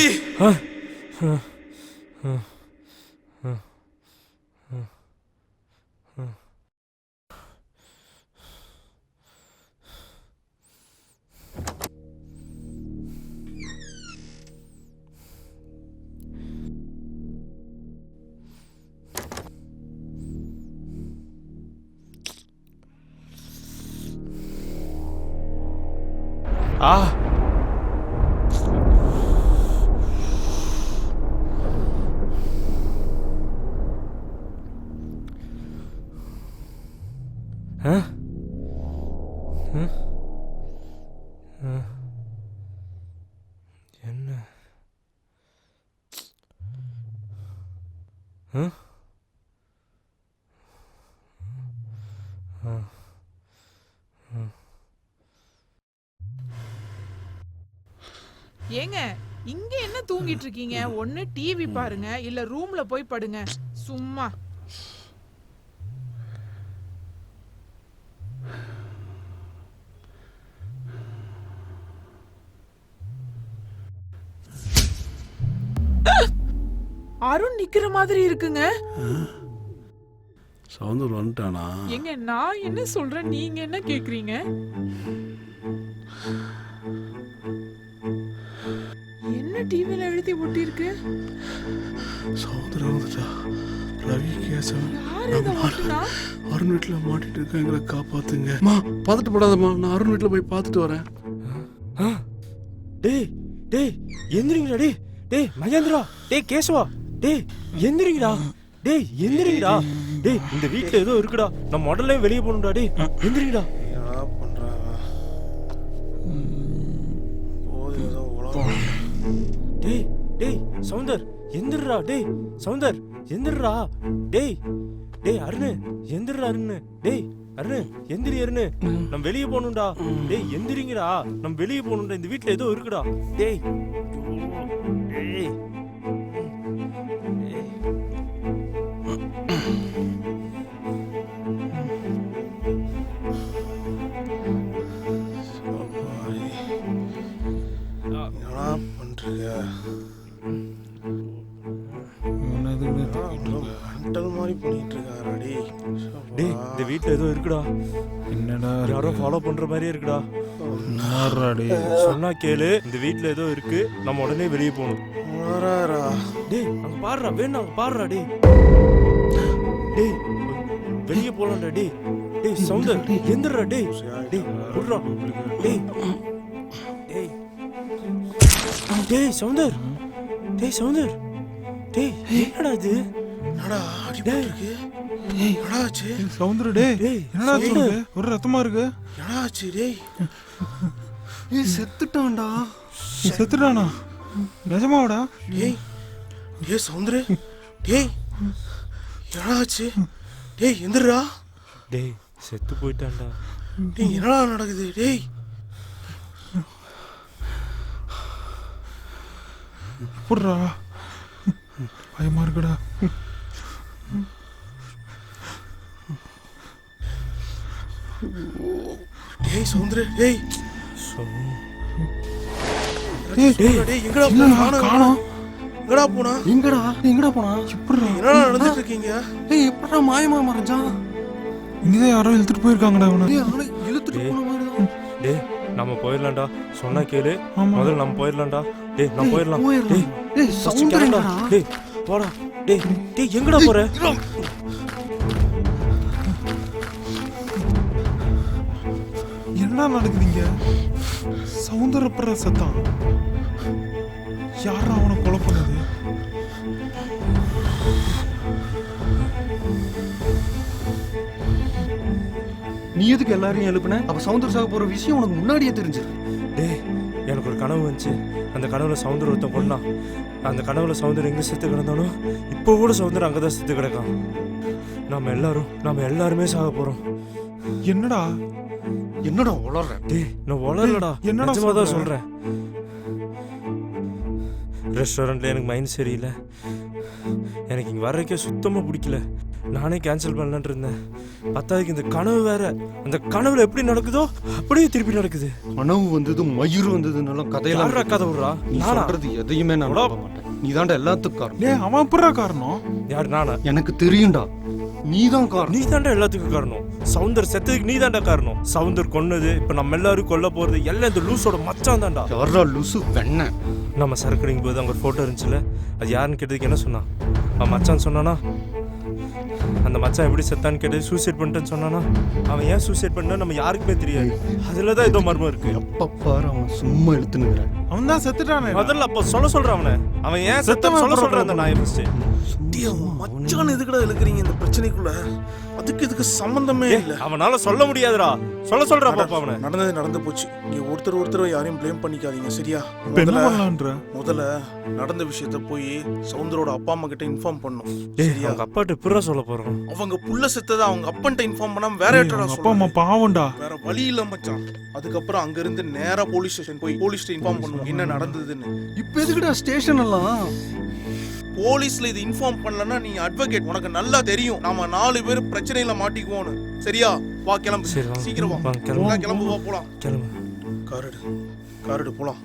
ஆ என்ன ஏங்க இங்க என்ன தூங்கிட்டு இருக்கீங்க? ஒண்ணு டிவி பாருங்க, இல்ல ரூம்ல போய் படுங்க. சும்மா அருண் நிக்கிற மாதிரி இருக்குங்க. சௌந்தர் வந்துட்டானா? ஏங்க நான் என்ன சொல்றேன், நீங்க என்ன கேக்குறீங்க? என்ன டிவில எழுதி ஒட்டி இருக்கு? சௌந்தர் வந்துட்டா. ரவி கேசவன் யார் இத ஒட்டுனா? அருண் வீட்டுல மாட்டிட்டு இருக்கேன், எங்களை காப்பாத்துங்க. மா பதட்டப்படாதம்மா, நான் அருண் வீட்டுல போய் பார்த்துட்டு வரேன். டேய் டேய் எந்திரிங்கடா. டேய் டேய் மகேந்திரா. டேய் கேசவா. டேய் எந்திரிங்கடா. டேய் எந்திரிங்கடா. டேய் இந்த வீட்ல ஏதோ இருக்குடா. நம்ம உடனே வெளிய போணும்டா. டேய் எந்திரிங்கடா. என்னடா பண்றாங்க? போது ஏதோ உலகம். டேய் டேய் சௌந்தர் எந்திரடா. டேய் சௌந்தர் எந்திரடா. டேய் டேய் அருண் எந்திரடா. அருண் டேய் அருண் எந்திரி. அருண் நம்ம வெளிய போணும்டா. டேய் எந்திரிங்கடா. நம்ம வெளிய போணும்டா. இந்த வீட்ல ஏதோ இருக்குடா. டேய் டேய் என்னடா பண்றீங்க? மென்டல் மாதிரி பண்ணிட்டு இருக்காரா டேய். டேய் இந்த வீட்ல ஏதோ இருக்குடா. என்னடா யாரோ ஃபாலோ பண்ற மாதிரியே இருக்குடா. நாரா டேய். சொன்னா கேளு. இந்த வீட்ல ஏதோ இருக்கு. நம்ம உடனே வெளிய போணும். வராரா? டேய் அங்க பாருடா. வேணா அங்க பாருடா. டேய் டேய் வெளிய போலாம்டா. டேய் டேய் சௌந்தர் எந்திரடா. டேய் டேய் புடுறா. டேய் டேய் டேய் சௌந்தர். டேய் சௌந்தர். டேய் என்னடா இது? என்னடா அடிபட்டு இருக்கு? என்னடா ஆச்சு? சௌந்தர் டேய் டேய் என்னடா ஆச்சு உனக்கு? ஒரு ரத்தமா இருக்கு. என்னடா ஆச்சு டேய்? நீ செத்துட்டான்டா. செத்துட்டானா? நிஜமாவாடா? டேய் டேய் சௌந்தர். டேய் என்னடா ஆச்சு? டேய் எந்திரடா. டேய் செத்து போயிட்டான்டா. டேய் என்னடா நடக்குது டேய்? புடுறா, பயமா இருக்குடா. டேய் சௌந்தர டேய் டேய் டேய் எங்கடா போனா? காணோம். எங்கடா போனா? எங்கடா போனா? என்னடா நடந்துட்டு இருக்கீங்க? ஏய் எப்படா மாயமா மறைஞ்சான்? இங்கதான் யாரோ இழுத்துட்டு போயிருக்காங்கடா அவனை. இழுத்துட்டு போன மாதிரி. டேய் நம்ம போயிடலாம்டா. சொன்னா கேளு. ஆமா. முதல்ல நம்ம போயிடலாம்டா. டேய் நம்ம போயிடலாம். போயிடலாம். டேய் first சவுந்தர் கிளம்புடா. எங்கடா? டேய் போடா. டேய் டேய் எங்கடா போற? என்ன நடக்குதுங்க? சவுந்தரப்படுற சத்தம். யாரா அவனை கொலை பண்ணது? நீ எதுக்கு எல்லாரையும் எழுப்புன? அப்ப சவுந்தர் சாக போற விஷயம் உனக்கு முன்னாடியே தெரிஞ்சது. டேய் எனக்கு ஒரு கனவு வந்துச்சு. அந்த கனவுல சவுந்தர் ஒருத்தன் கொண்டான். அந்த கனவுல சவுந்தர் எங்க செத்து கிடந்தாலும் இப்போ கூட சவுந்தர் அங்கதான் செத்து கிடக்கான். நாம எல்லாருமே சாக போறோம். என்னடா என்னடா உளற? டேய் நான் உளறலடா. என்னடா நிஜமா தான் சொல்ற? சொல்றேன். ரெஸ்டாரண்ட்ல எனக்கு மைண்ட் சரியில்லை. எனக்கு இங்க வர்றதுக்கே சுத்தமா பிடிக்கல. நானே கேன்சல் பண்ணலான்னு இருந்தேன். பத்தாவதுக்கு இந்த கனவு வேற. அந்த கனவுல எப்படி நடக்குதோ அப்படியே திருப்பி நடக்குது. கனவு வந்தது மயிர் வந்ததுனால கதையெல்லாம் யாரா கதை விடுறா? நீ நானா? சொல்றது எதையுமே நான் நம்ப மாட்டேன். நீ தான்டா எல்லாத்துக்கும் காரணம். டேய் அவன் எப்படிடா காரணம்? யார் நானா? எனக்கு தெரியும்டா, நீதான் காரணம். நீ தாண்டா எல்லாத்துக்கும் காரணம். சவுந்தர் செத்ததுக்கு நீ தாண்டா காரணம். சவுந்தர் கொன்னது, இப்ப நம்ம எல்லாரும் கொல்ல போறது எல்லாம் இந்த லூஸோட மச்சான் தான்டா. யாரா லூசு வெண்ண? நம்ம சரக்கு போது அங்க ஒரு போட்டோ இருந்துச்சுல, அது யாருன்னு கேட்டதுக்கு என்ன சொன்னான்? அவன் மச்சான் சொன்னானா? அந்த மச்சான் எப்படி செத்தான்னு கேட்டு சூசைட் பண்ணிட்டேன்னு சொன்னானா? அவன் ஏன் சூசைட் பண்ணா நம்ம யாருக்குமே தெரியாது. அதுலதான் ஏதோ மர்மம் இருக்கு. எப்ப பாரு அவன் சும்மா இழுத்துனுக்குறேன். அவன் தான் செத்துட்டானே. முதல்ல அப்ப சொல்ற அவனை. அவன் ஏன் செத்தவன் சொல்ல சொல்ற அந்த நாயை ஃபர்ஸ்ட். மச்சான் எதுக்குடா இழுக்குறீங்க இந்த பிரச்சனைக்குள்ள? அதுக்கு இதுக்கு சம்பந்தமே இல்ல. அவனால சொல்ல முடியாதுடா. சொல்ற பாப்பா அவனை. நடந்தது நடந்து போச்சு. இங்க ஒருத்தர் யாரையும் ப்ளேம் பண்ணிக்காதீங்க சரியா? என்ன பண்ணலாம்ன்ற? முதல்ல நடந்த விஷயத்த போய் சவுந்தரோட அப்பா அம்மா கிட்ட இன்ஃபார்ம் பண்ணும். டேய் அவங்க அப்பாட்ட எப்பறா சொல்ல போறோம்? அவங்க புள்ள செத்தத அவங்க அப்பன்ட்ட இன்ஃபார்ம் பண்ணாம வேற யார்ட்டடா அப்பா அம்மா பாவம்டா. வேற வழி இல்ல மச்சான். அதுக்கப்புறம் அங்க இருந்து நேரா போலீஸ் ஸ்டேஷன் போய் போலீஸ்ட்ட இன்ஃபார்ம் பண்ணுவோம் என்ன நடந்ததுன்னு. இப்ப எதுக்குடா ஸ்டேஷன் எல்லாம்? போலீஸ்ல இது இன்ஃபார்ம் பண்ணலன்னா நீ அட்வொகேட், உனக்கு நல்லா தெரியும் நாம 4 பேர் பிரச்சனையில மாட்டிக்குவோன்னு. சரியா? வா கிளம்பு. சரி, வா. சீக்கிரம் வா. கிளம்பு வா போலாம். கிளம்பு. காரடு போலாம்.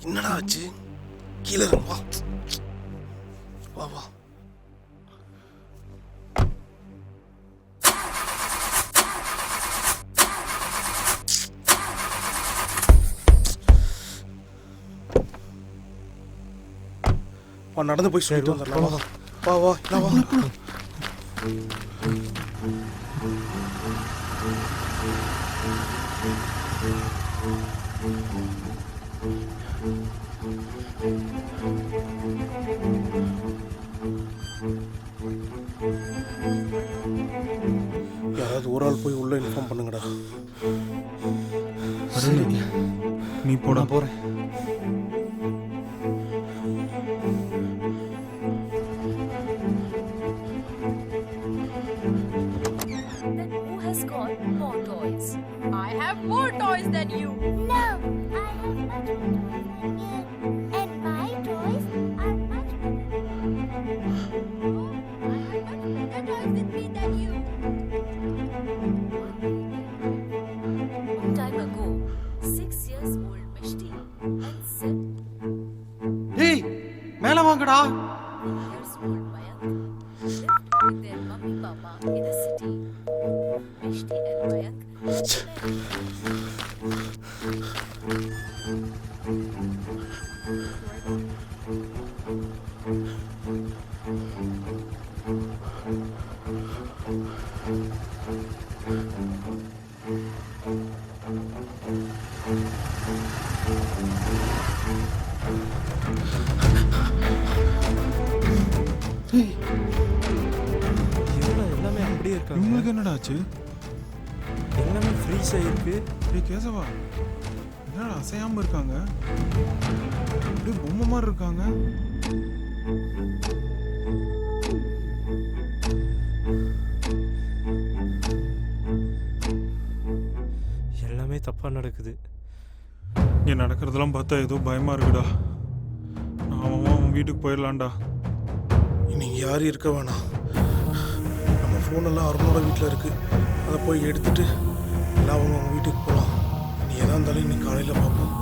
என்னடா ஆச்சு? கீழே இறங்கு, வா வா வா. நடந்து போய் சொல்லிட்டு வந்துடலாம். வா வா வா வா. யாராவது ஒரு ஆள் போய் உள்ள இன்ஃபார்ம் பண்ணுங்கடா. நீ போடா. போறேன். Then who has got more toys? I have more toys than you. No, I have much more toys than you. And my toys are much better. Oh, I have much better toys with me than you. Long time ago, 6 years old Mishti and 7 ஏய் மேல வாங்கடா. years old Mayank lived with their mummy papa in the city. Mishti and Mayank எல்லாமே அப்படியே இருக்காங்க. இவங்களுக்கு என்னடா ஆச்சு? Freeze ஆயிருக்கு. டேய் கேசவா, என்னடா அசையாம இருக்காங்க? அப்படியே பொம்மை மாதிரி இருக்காங்க. எல்லாமே தப்பா நடக்குது. இங்கே நடக்கிறதெல்லாம் பார்த்தா ஏதோ பயமா இருக்குடா. அவன் வீட்டுக்கு போயிடலான்டா. இன்னைக்கு யாரும் இருக்க வேணாம். நம்ம ஃபோனெல்லாம் அருணோட வீட்டில் இருக்கு. அதை போய் எடுத்துட்டு எல்லாம் அவங்க வீட்டுக்கு போகலாம். நீ எதா இருந்தாலும் இன்னைக்கு காலையில் பார்ப்போம்.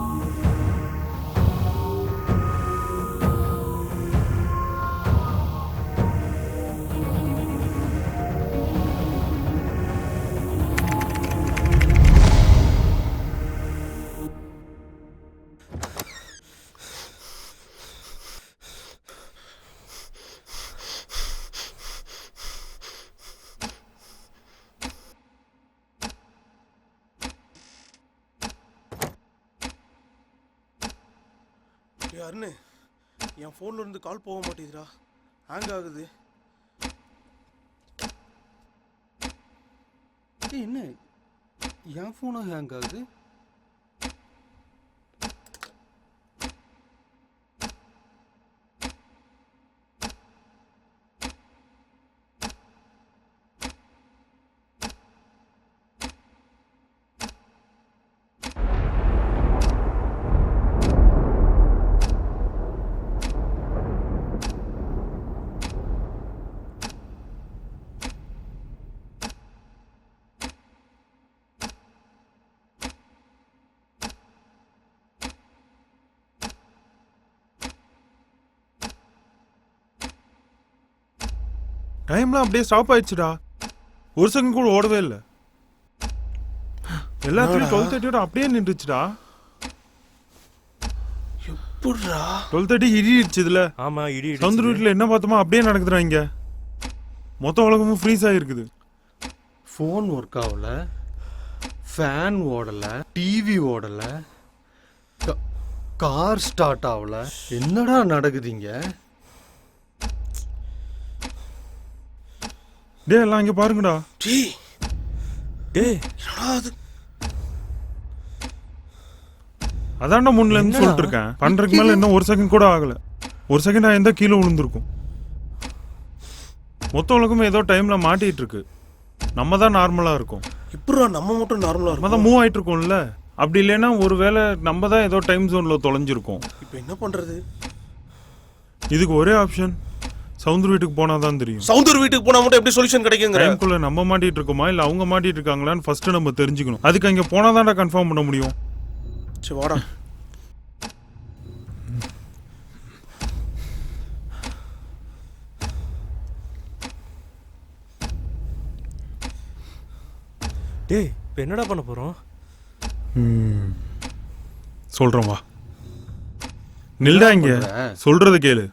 அருண், என் ஃபோன்ல இருந்து கால் போக மாட்டேங்குதுடா. ஹேங் ஆகுது. என்ன என் ஃபோனும் ஹேங் ஆகுது? டைம்லாம் அப்படியே ஸ்டாப் ஆயிடுச்சுடா. ஒரு செகண்ட் கூட ஓடவே இல்லை. எல்லாத்துலயும் 12:30 அப்படியே நின்றுச்சுடா. 12:30 இடிடுச்சு இதுல. ஆமா, இடி. சவுந்தர் வீட்டில் என்ன பார்த்தோமா அப்படியே நடக்குதுடா. இங்க மொத்த உலகமும் ஃப்ரீஸ் ஆகிருக்குது. ஃபோன் ஒர்க் ஆகல, ஃபேன் ஓடல, டிவி ஓடல, கார் ஸ்டார்ட் ஆகல. என்னடா நடக்குதுங்க? டே எல்லாம் இங்க பாருங்கடா. டேய் அதான்டா முன்ல இருந்து சொல்லிட்டு இருக்கேன். பண்றதுக்கு மேல இன்னும் ஒரு செகண்ட் கூட ஆகல. ஒரு செகண்ட் ஆயிருந்தா கீழே விழுந்திருக்கும். மொத்த உலகமும் ஏதோ டைம்ல மாட்டிட்டு இருக்கு. நம்ம தான் நார்மலா இருக்கும். இப்போ நம்ம மட்டும் நார்மலா இருக்கும். நம்ம தான் மூவ் ஆயிட்டு இருக்கோம்ல. அப்படி இல்லைன்னா ஒருவேளை நம்ம தான் ஏதோ டைம் ஜோன்ல தொலைஞ்சிருக்கோம். இப்போ என்ன பண்றது? இதுக்கு ஒரே ஆப்ஷன், சவுந்தர் வீட்டுக்கு போனா தான் தெரியும். சவுந்தர் வீட்டுக்கு போனா மட்டும் எப்படி சொல்யூஷன் கிடைக்குங்க? டைம்குள்ள நம்ம மாட்டிட்டு இருக்கோமா இல்ல அவங்க மாட்டிட்டு இருக்காங்களான்னு ஃபர்ஸ்ட் நம்ம தெரிஞ்சுக்கணும். அதுக்கு அங்க போனா தான்டா கன்ஃபார்ம் பண்ண முடியும். சரி வாடா. டேய் இப்போ என்னடா பண்ண போறோம்? சொல்றேன் வா. நில்டா இங்க. சொல்றத கேளு.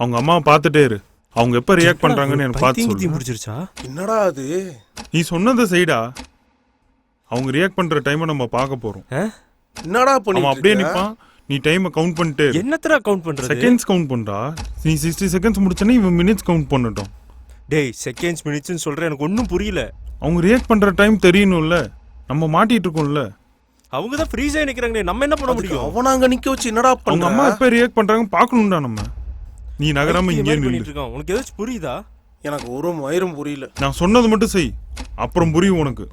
அவங்க அம்மாவை பார்த்துட்டே இரு. அவங்க எப்ப ரியாக்ட் பண்றாங்கன்னு எனக்கு பார்த்து சொல்லு. முடிச்சிருச்சா? என்னடா அது? நீ சொன்னதை செய்டா. அவங்க ரியாக்ட் பண்ற டைமை நம்ம பார்க்க போறோம். என்னடா பண்ணி? அவன் அப்படியே நிப்பான். நீ டைமை கவுண்ட் பண்ணிட்டே இரு. என்னத்தடா கவுண்ட் பண்றது? செகண்ட்ஸ் கவுண்ட் பண்றா. நீ 60 செகண்ட்ஸ் முடிச்சனே இவன் மினிட்ஸ் கவுண்ட் பண்ணட்டும். டேய் செகண்ட்ஸ் மினிட்ஸ்னு சொல்றேன், எனக்கு ஒன்றும் புரியல. அவங்க ரியாக்ட் பண்ற டைம் தெரியணும்ல. நம்ம மாட்டிட்டு இருக்கோம்ல. அவங்க தான் ஃப்ரீஸ் ஆகி நிக்கிறாங்க. நம்ம என்ன பண்ண முடியும்? அவன அங்க நிக்க வச்சு என்னடா பண்ற? அவங்க அம்மா எப்ப ரியாக்ட் பண்றாங்க பார்க்கணும்டா நம்ம. நீ நகராம இங்கே நில்லு. உனக்கு ஏதாச்சும் புரியுதா? எனக்கு ஒரு மயிரும் புரியல. நான் சொன்னது மட்டும் செய், அப்புறம் புரியும் உனக்கு.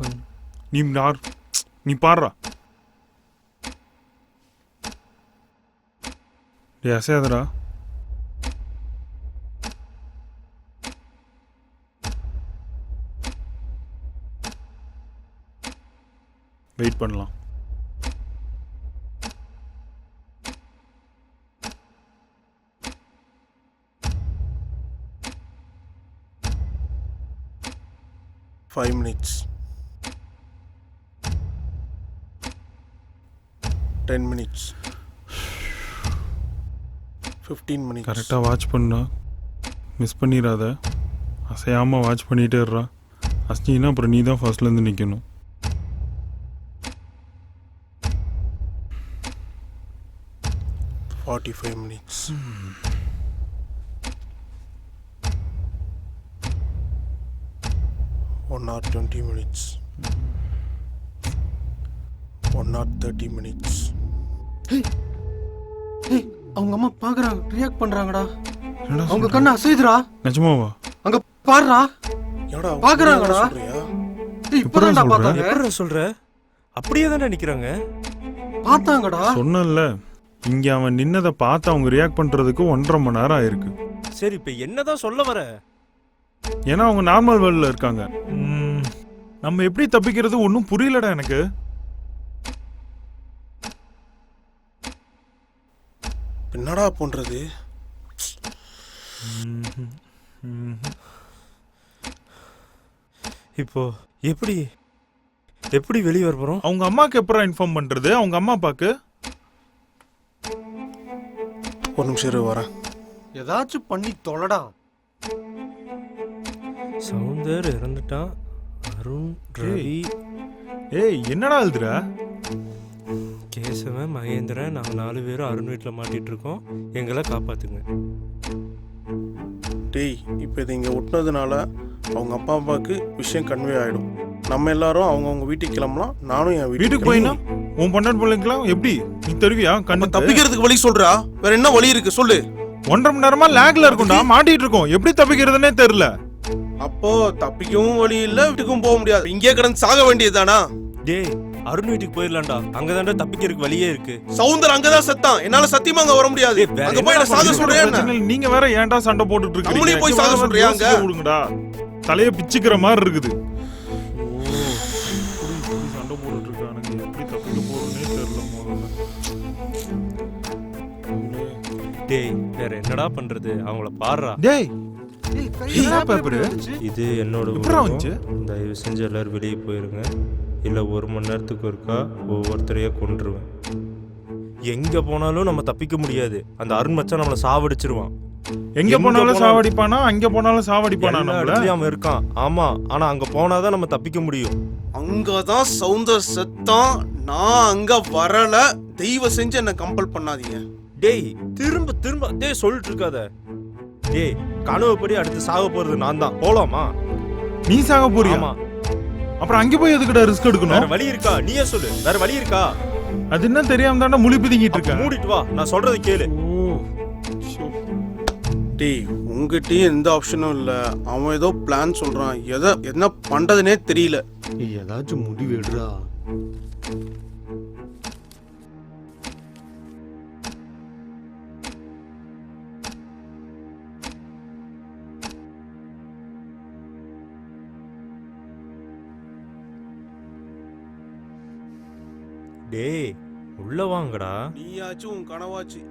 நீ பாடுறா. டேய் அசையாதடா. வெயிட் பண்ணலாம். Five minutes. 10 minutes. 15 minutes. கரெக்டாக வாட்ச் பண்ணா. மிஸ் பண்ணிடாத. அசையாமல் வாட்ச் பண்ணிகிட்டே இருறா. அஸ்னின்னா அப்புறம் நீ தான் ஃபர்ஸ்ட்லேருந்து நிற்கணும். – 45 minutes. 1 hour 20 minutes. 1 hour 30 minutes. அவங்க அம்மா பாக்குறாங்க, ரியாக்ட் பண்றாங்கடா. என்னடா அவங்க சொல்ற? கண்ணு அசைதுடா. நிஜமாவா? அங்க பாருடா. என்னடா பாக்குறாங்கடா. சொல்றியா? இப்பதான்டா சொல்ற? பார்த்தாங்க. எப்படிடா சொல்ற? அப்படியே தானே நிக்கிறாங்க. பார்த்தாங்கடா. சொன்னல, இங்க அவன் நின்னதை பார்த்து அவங்க ரியாக்ட் பண்றதுக்கு 1.5 மணி நேரம் ஆயிருக்கு. சரி இப்ப என்னதான் சொல்ல வர? ஏன்னா அவங்க நார்மல் வேர்ல்ட்ல இருக்காங்க. நம்ம எப்படி தப்பிக்கிறது ஒன்றும் புரியலடா எனக்கு. என்னடா பண்றது? இப்போ எப்படி எப்படி வெளியே வர போறோம்? அவங்க அம்மாக்கு எப்பறம் இன்ஃபார்ம் பண்றது? அவங்க அம்மா அப்பாக்கு? ஒரு நிமிஷம் இரு, வரேன். ஏதாச்சும் பண்ணி தொலைடா. சவுந்தர் இறந்துட்டான். அருண், ரவி, ஏய் என்னடா எழுதுற? கேசவன், மகேந்திரன், நாங்கள் 4 பேரும் அருண் வீட்டில் மாட்டிட்டு இருக்கோம். எங்களை காப்பாத்துங்க. டேய், இப்போ இதை இங்கே ஒட்டினதுனால அவங்க அப்பா அம்மாவுக்கு விஷயம் கன்வே ஆகிடும். நம்ம எல்லாரும் அவங்கவுங்க வீட்டுக்கு கிளம்பலாம். நானும் என் வீட்டுக்கு போயினா உன் பொண்டாட்டி பிள்ளைங்களாம் எப்படி நீ தருவியா? கண்ணு தப்பிக்கிறதுக்கு வழி சொல்றா. வேற என்ன வழி இருக்கு சொல்லு. 1.5 மணி நேரமா லேக்ல இருக்கும்டா, மாட்டிட்டு இருக்கோம். எப்படி தப்பிக்கிறதுனே தெரியல. அப்போ தப்பிக்கவும் வழி இல்ல, வீட்டுக்கும் போக முடியாது. இங்கே கிடந்து சாக வேண்டியதுதானா? டேய், அருண் வீட்டுக்கு போயிடலாம்டா. அங்கதான்டா தப்பிக்கிறதுக்கு வழியே இருக்கு. சவுந்தர் அங்கதான் செத்தான். என்னால சத்தியமா அங்க வர முடியாது. அங்க போய் நான் சாக சொல்றேன். நீங்க வேற ஏன்டா சண்டை போட்டுட்டு இருக்கீங்க? நம்மளே போய் சாக சொல்றியா? அங்க விடுங்கடா, தலைய பிச்சுக்கிற மாதிரி இருக்குது. சண்டை போட்டுட்டு இருக்கானுங்க, எப்படி தப்பிக்க போறதுனே தெரியல. டேய், வேற என்னடா பண்றது? அவங்கள பாருடா. டேய், என்ன பேப்பர் இது? என்னோட உருவம். தயவு செஞ்சு எல்லாரும் வெளியே போயிருங்க. இல்லை 1 மணி நேரத்துக்கு ஒருக்கா ஒவ்வொருத்தரையா கொன்றுவேன். எங்க போனாலும் நம்ம தப்பிக்க முடியாது. அந்த அருண் மச்சான் நம்மளை சாவடிச்சிருவான். எங்க போனாலும் சாவடிப்பானா? அங்க போனாலும் சாவடிப்பானா? அவன் இருக்கான். ஆமா, ஆனா அங்க போனாதான் நம்ம தப்பிக்க முடியும். அங்கதான் சவுந்தர் செத்தான். நான் அங்க வரல. தெய்வ செஞ்சு என்ன கம்பல் பண்ணாதீங்க. டேய், திரும்ப திரும்ப டேய் சொல்லிட்டு இருக்காத. டேய், கனவுப்படி அடுத்து சாக போறது நான் தான். போலாமா? நீ சாக போறியா? ஆமா. அப்புறம் அங்க போய் எதுக்குடா ரிஸ்க் எடுக்கணும்? வேற வழி இருக்கா? நீயே சொல்லு. வேற வழி இருக்கா? அது என்ன தெரியாம தாண்டா முழி பிதிங்கிட்டு இருக்க. மூடிட்டு வா, நான் சொல்றது கேளு. டேய், உங்ககிட்டயும் எந்த ஆப்ஷனும் இல்ல. அவன் ஏதோ பிளான் சொல்றான். என்ன பண்றதுனே தெரியல. ஏதாச்சும் முடிவு எடுறா. டேய், உள்ள வாங்கடா. நீயாச்சும் உன் கனவாச்சு.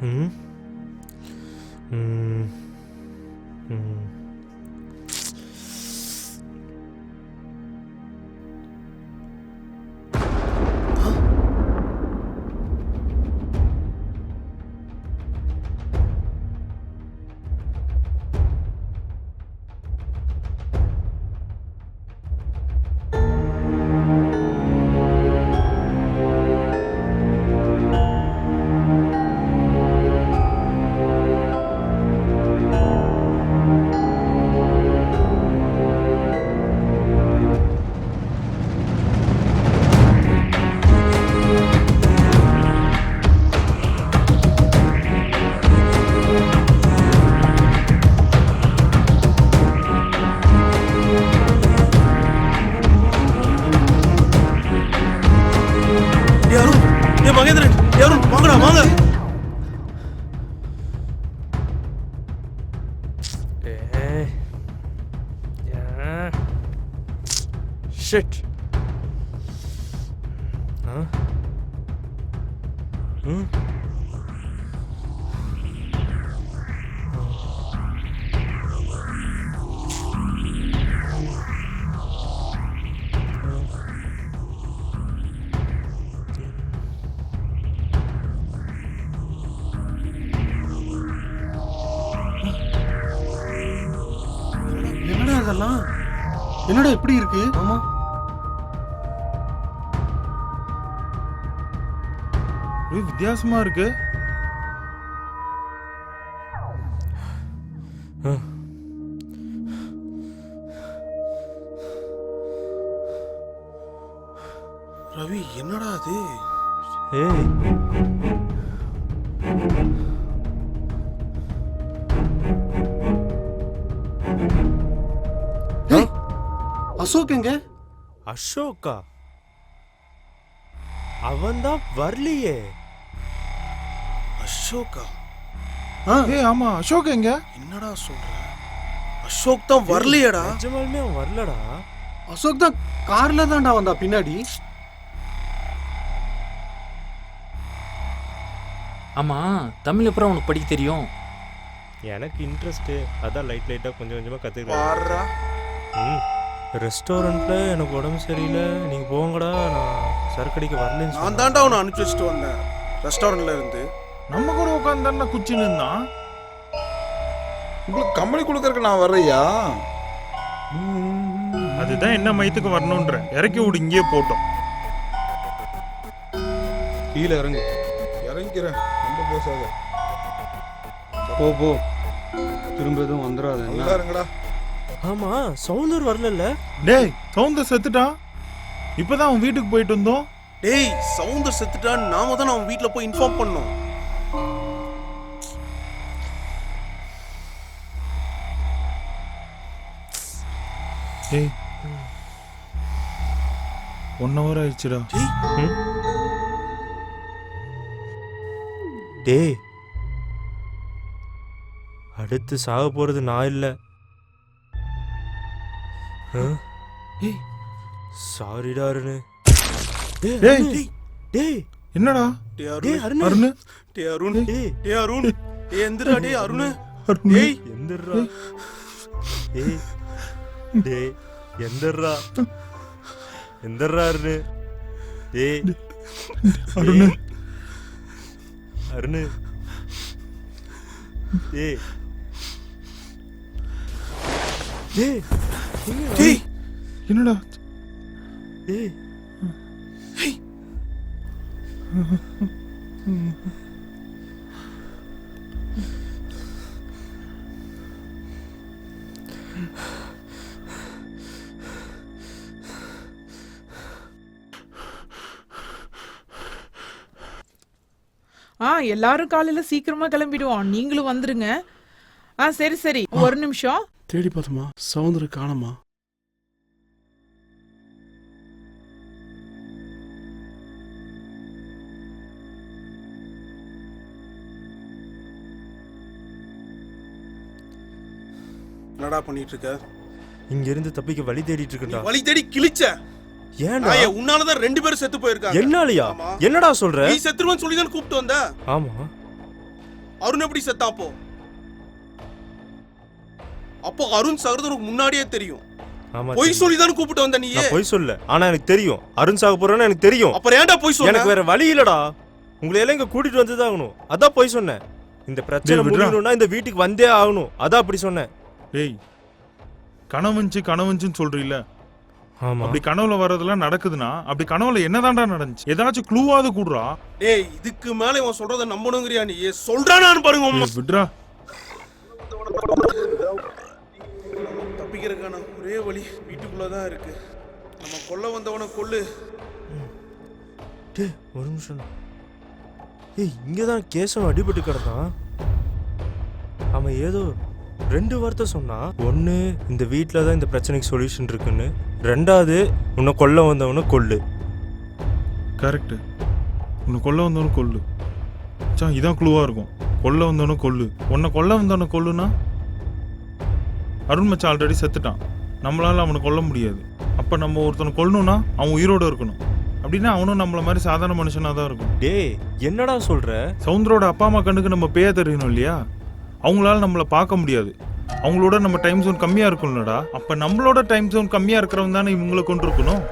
ம் ம் ம் மகேந்திரன், யாரும் வாங்கடா, வாங்க. ஷிட். ம் என்னடா இதெல்லாம்? என்னடா இப்படி இருக்கு? ஆமா, வித்தியாசமா இருக்கு. ரவி என்னடா அது? ஏய் அசோக் எங்க? அசோக்கா? அவன் தான் வரலையே. அசோக்கா? ஏய் ஆமா அசோக் எங்க? என்னடா சொல்ற? அசோக் தான் வரலையேடா. நிஜமாலுமே அவன் வரலடா. அசோக் தான் கார்ல தான்டா வந்தா பின்னாடி. ஆமா தமிழ் அப்புறம் உனக்கு படிக்க தெரியும்? எனக்கு இன்ட்ரெஸ்ட், அதான் லைட்டா கொஞ்சம் கொஞ்சமா கத்துக்கிறேன். பாருடா. ரெஸ்டாரண்ட்ல எனக்கு உடம்பு சரியில்லை, நீங்க போங்கடா, நான் சரக்கடிக்க வரலன்னு நான் தான்டா அவனை அனுப்பிச்சு வச்சுட்டு வந்தேன் ரெஸ்டாரண்ட்ல இருந்து. நம்ம கூட உட்காந்து குச்சி நின்றான். உங்களுக்கு கம்பெனி கொடுக்கறதுக்கு நான் வர்றையா? அதுதான் என்ன மயத்துக்கு வரணுன்ற இறக்கி விடு, இங்கேயே போட்டோம். கீழே இறங்கு. இறங்கிக்கிறேன், ரொம்ப பேசாத. போ போ, திரும்ப எதுவும் வந்துடாது. நல்லா இருங்கடா. ஆமா சவுந்தர் வரல. டேய் சவுந்தர் செத்துட்டான். இப்பதான் அவன் வீட்டுக்கு போயிட்டு வந்தோம். டேய் சவுந்தர் செத்துட்டான்னு நாம தான் அவன் வீட்டுல போய் இன்ஃபார்ம் பண்ணோம். ஏய் 1 hour ஆயிடுச்சுடா. டேய் அடுத்து சாக போறது நான் இல்ல. சாரிடா அருண். டேய் டேய் என்னடா? டேய் அருண். அருண். டேய் அருண். டேய் அருண். டேய் எந்திரா. டேய் அருண். டேய் எந்திரா. டேய் டேய் எந்திரா. எந்திரா அருண். டேய் அருண். அருண். டேய் டேய் டேய் என்னடா? டேய் எல்லாரும் காலையில சீக்கிரமா கிளம்பிடுவோம், நீங்களும் வந்துருங்க. சரி சரி, ஒரு நிமிஷம். தேடி பார்த்தோமா, சவுந்தர் காணோமா? என்னடா பண்ணிட்டு இருக்க? இங்க இருந்து தப்பிக்க வழி தேடிட்டு இருக்கேன்டா. வழி தேடி கிழிச்ச. ஏன்டா? உன்னாலதான் 2 பேரும் செத்து போயிருக்காங்க. என்னாலயா? என்னடா சொல்ற? நீ செத்துருவன்னு சொல்லி தான் கூப்பிட்டு வந்த. ஆமா. அருண் எப்படி செத்தா அப்போ அருண் சாகிறது உனக்கு முன்னாடியே தெரியும். ஆமா. பொய் சொல்லி தான் கூப்பிட்டு வந்த நீ. நான் பொய் சொல்ல, ஆனா எனக்கு தெரியும் அருண் சாக போறான்னு எனக்கு தெரியும். அப்புறம் ஏன்டா பொய் சொன்ன? எனக்கு வேற வழி இல்லடா, உங்களை எல்லாம் இங்க கூட்டிட்டு வந்துதான் ஆகணும், அதான் பொய் சொன்னேன். இந்த பிரச்சனை முடியணும்னா இந்த வீட்டுக்கு வந்தே ஆகணும், அதான் அப்படி சொன்னேன். டேய் கனவுஞ்சுன்னு சொல்றீல்ல? ஆமா. அப்படி கனவுல வர்றதெல்லாம் நடக்குதுன்னா அப்படி கனவுல என்னதான்டா நடந்துச்சு? ஏதாச்சும் க்ளூவாவது கூடுறா. டேய் இதுக்கு மேல இவன் சொல்றத நம்பணுங்கறியா நீ? சொல்றானான்னு பாருங்க. விட்றா. தப்பிக்கிறதுக்கான ஒரே வழி வீட்டுக்குள்ளதான் இருக்கு. நம்ம கொல்ல வந்தவனை கொல்லு. டேய் ஒரு நிமிஷம். ஏய் இங்கதான் கேசவன் அடிபட்டு கிடந்தான். அவன் ஏதோ 2 வார்த்தை சொன்னா. ஒன்று இந்த வீட்டில் தான் இந்த பிரச்சனைக்கு சொல்யூஷன் இருக்குன்னு, 2வது உன்னை கொல்ல வந்தவனை கொல்லு. கரெக்டு, உன்னை கொல்ல வந்தவனு கொல்லு. இதான் க்ளூவா இருக்கும். கொல்ல வந்தவனு கொல்லு. உன்னை கொல்ல வந்தவனை கொல்லுனா அருண் மச்சான் ஆல்ரெடி செத்துட்டான், நம்மளால அவனை கொல்ல முடியாது. அப்போ நம்ம ஒருத்தனை கொல்லணும்னா அவன் உயிரோடு இருக்கணும். அப்படின்னா அவனும் நம்மள மாதிரி சாதாரண மனுஷனாக தான் இருக்கும். டேய் என்னடா சொல்ற? சவுந்தரோட அப்பா அம்மா கண்ணுக்கு நம்ம பேய தெரியணும் இல்லையா? அவங்களால நம்மளை பார்க்க முடியாது. அவங்களோட நம்ம டைம் ஜோன் கம்மியாக இருக்கும்லடா. அப்போ நம்மளோட டைம் ஜோன் கம்மியாக இருக்கிறவங்க தானே இவங்களை கொண்டு இருக்கணும்.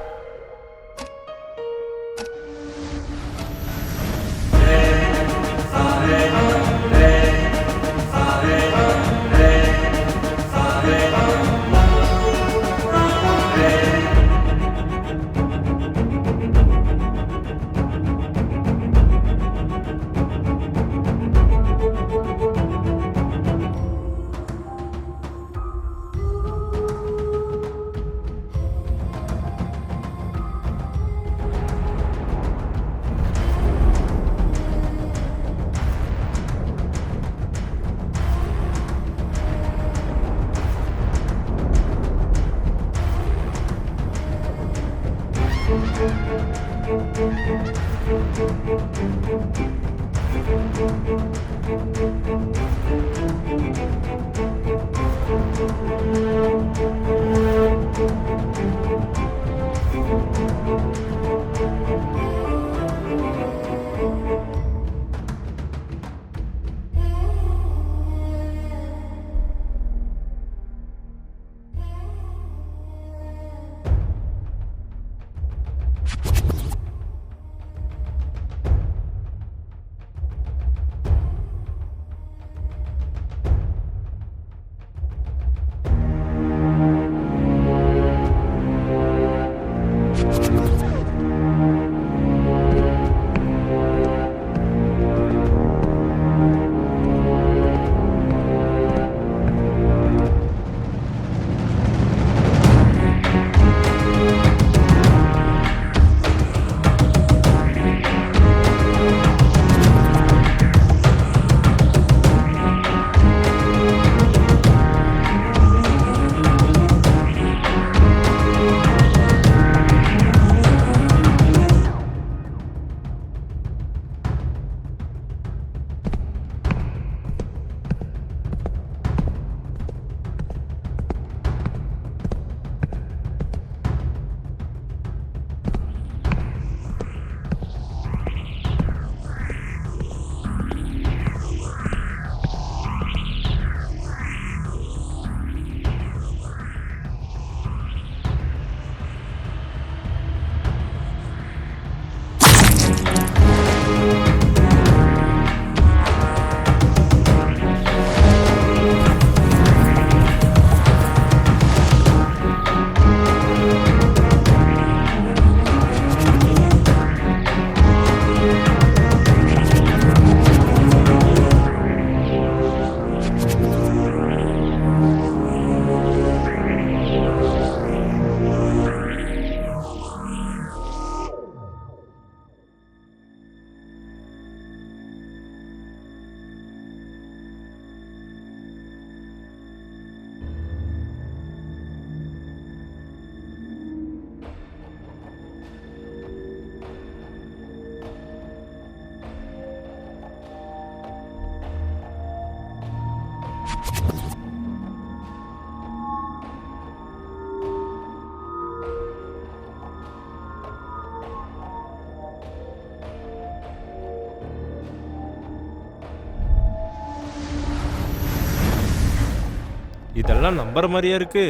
இதெல்லாம் நம்புற மாதிரியா இருக்கு?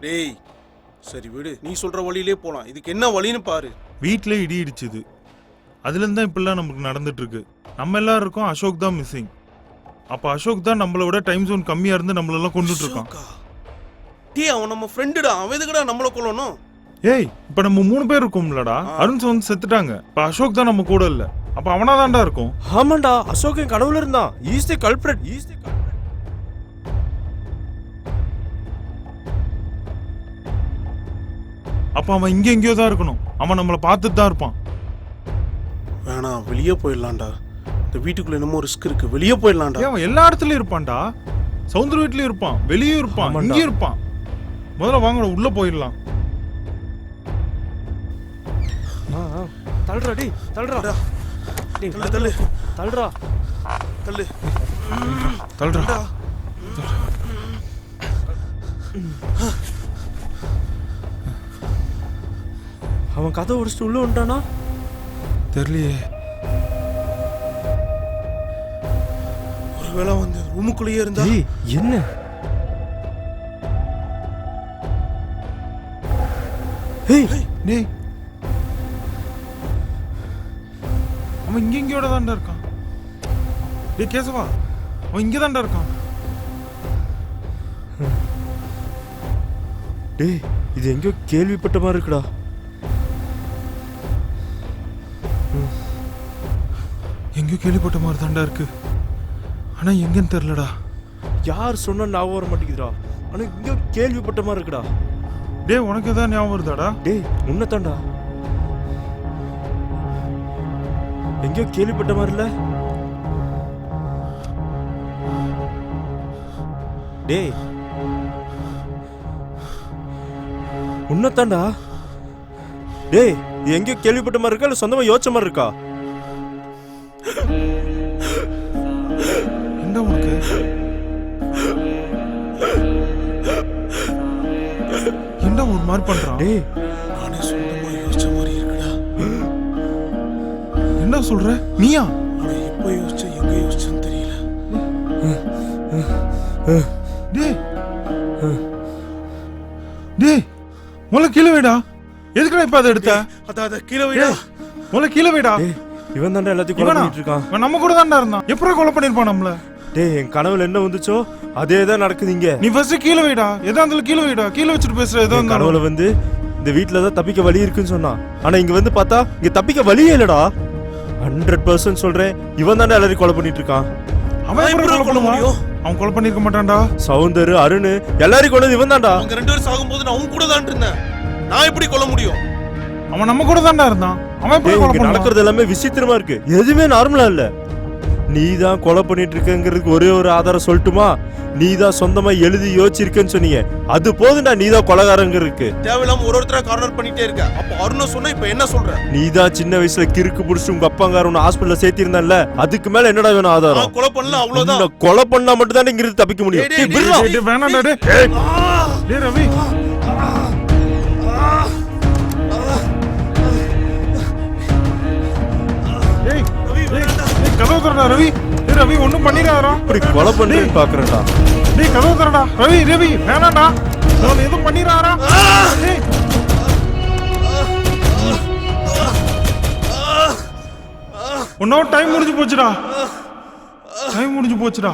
டேய் சரி விடு, நீ சொல்ற வழியிலே போலாம். இதுக்கு என்ன வழின்னு பாரு. வீட்டில் இடி இடிச்சுது, அதுலேருந்து தான் இப்படிலாம் நமக்கு நடந்துட்டு இருக்கு. நம்ம எல்லாரும் இருக்கோம், அசோக் தான் மிஸ்ஸிங். அப்போ அசோக் தான் நம்மளை விட டைம் ஜோன் கம்மியாக இருந்து நம்மளெல்லாம் கொண்டுட்டு இருக்கான். டேய் அவன் நம்ம ஃப்ரெண்டுடா, அவன் எதுக்குடா நம்மளை கொல்லணும்? ஏய் இப்போ நம்ம 3 பேர் இருக்கோம்லடா. அருண் வந்து செத்துட்டாங்க, இப்போ அசோக் தான் நம்ம கூட இல்லை. அப்போ அவனா தான்டா இருக்கும். ஆமாண்டா, அசோக் என் கனவுல இருந்தான். Is the culprit. அப்போ அவன் இங்கே எங்கேயோ தான் இருக்கணும். அவன் நம்மளை பார்த்துட்டு தான் இருப்பான். வேணாம், வெளியே போயிடலாம்டா. இந்த வீட்டுக்குள்ள என்னமோ ரிஸ்க் இருக்கு, வெளியே போயிடலாம்டா. அவன் எல்லா இடத்துலயும் இருப்பான்டா. சவுந்தர் வீட்லயும் இருப்பான், வெளியும் இருப்பான், இங்கேயும் இருப்பான். முதல்ல வாங்க உள்ள போயிடலாம். தள்ளுறா டேய், தள்ளுறா டேய், தள்ளு தள்ளுறா தள்ளு தள்ளுறா. அவன் கதை உடைச்சிட்டு உள்ள வந்துட்டானா? தெரியலையே. ஒருவேளை வந்து ரூமுக்குள்ளேயே இருந்தா. என்ன டேய் அவன் இங்க எங்கேயோட தான்டா இருக்கான். டேய் கேசவா, அவன் இங்க தான்டா இருக்கான். டேய் இது எங்கேயோ கேள்விப்பட்ட மாதிரி இருக்குடா. எங்கேயோ கேள்விப்பட்ட மாதிரி தான்டா இருக்கு, ஆனா எங்கன்னு தெரியலடா. யார் சொன்னா ஞாபகம் வர மாட்டேங்குதுடா, ஆனா எங்கேயோ கேள்விப்பட்ட மாதிரி இருக்குடா. டேய் உனக்கு எதாவது ஞாபகம் வருதாடா? டேய் உன்னதான்டா, எங்கேயோ கேள்விப்பட்ட மாதிரி இல்ல? டேய் உன்னதான்டா. டேய் இது எங்கேயோ கேள்விப்பட்ட மாதிரி இருக்கா இல்ல சொந்தமா யோசிச்ச மாதிரி இருக்கா? என்ன உனக்கு? என்ன ஒரு மாதிரி பண்றான்? டேய் நானே சொந்தமா யோசிச்ச மாதிரி இருக்குடா. என்ன சொல்ற நீயா? ஆனா எப்ப யோசிச்ச எங்க யோசிச்சேன்னு தெரியல. டேய் டேய் முதல்ல கீழே வைடா. எதுக்குடா இப்ப அதை எடுத்த? அத கீழே வைடா. முதல்ல கீழே வைடா. இவன் தான்டா எல்லாத்தையும் கொலை பண்ணிட்டு இருக்கான். இவன் நம்ம கூட தான்டா இருந்தான். எப்பறம் கொலை பண்ணிருப்பான் நம்மள? டேய் என் கனவுல என்ன வந்துச்சோ அதே தான் நடக்குது இங்க. நீ ஃபர்ஸ்ட் கீழே வைடா. எதா இருந்தாலும் கீழே வைடா. கீழே வச்சுட்டு பேசுற. எதா இருந்தாலும் கனவுல வந்து இந்த வீட்ல தான் தப்பிக்க வழி இருக்குன்னு சொன்னான். ஆனா இங்க வந்து பார்த்தா இங்க தப்பிக்க வழியே இல்லடா. 100% சொல்றேன், இவன் தானே எல்லாரையும் கொலை பண்ணிட்டு இருக்கான். அவன் எப்படி கொலை பண்ணுவான்? அவன் கொலை பண்ணிருக்க மாட்டான்டா. சவுந்தர், அருண் எல்லாரையும் கொண்டது இவன் தான்டா. அவங்க 2 பேரும் சாகும்போது நான் அவங்க கூட தான் இருந்தேன். நான் எப்படி கொல்ல முடியும்? அவன் நம்ம கூட தான்டா இருந்தான். அவன் எப்படி கொலை பண்ணுவான்? நடக்கிறது எல்லாமே விசித்திரமா இருக்கு, எதுவுமே நார்மலா இல்ல. நீ தான் கொலை பண்ணிட்டு இருக்கங்கிறதுக்கு ஒரே ஒரு ஆதாரம் சொல்லட்டுமா? நீ தான் சொந்தமா எழுதி யோசிச்சிருக்கன்னு சொன்னீங்க, அது போதுண்டா. நீ தான் கொலைகாரங்க இருக்கு. தேவையில்லாம ஒருத்தரா கார்னர் பண்ணிட்டே இருக்க. அப்ப அருண சொன்னா இப்ப என்ன சொல்ற? நீ தான் சின்ன வயசுல கிறுக்கு புடிச்சு உங்க அப்பாங்கார உன்னை ஹாஸ்பிடல்ல சேர்த்திருந்தான்ல, அதுக்கு மேல என்னடா வேணும் ஆதாரம்? கொலை பண்ணல அவ்வளவுதான். கொலை பண்ணா மட்டும் தான் இங்கிருந்து தப்பிக்க முடியும். வேணாம்டா டேய். டேய் ரவி, கதவு தரடா ரவி. டேய் ரவி ஒண்ணும் பண்ணிடாதடா. இப்படி கொலை பண்ணி பாக்குறடா. டேய் கதவு தரடா ரவி. ரவி வேணாம்டா, நான் எதுவும் பண்ணிடாதடா. டேய் உன்னோட டைம் முடிஞ்சு போச்சுடா. டைம் முடிஞ்சு போச்சுடா.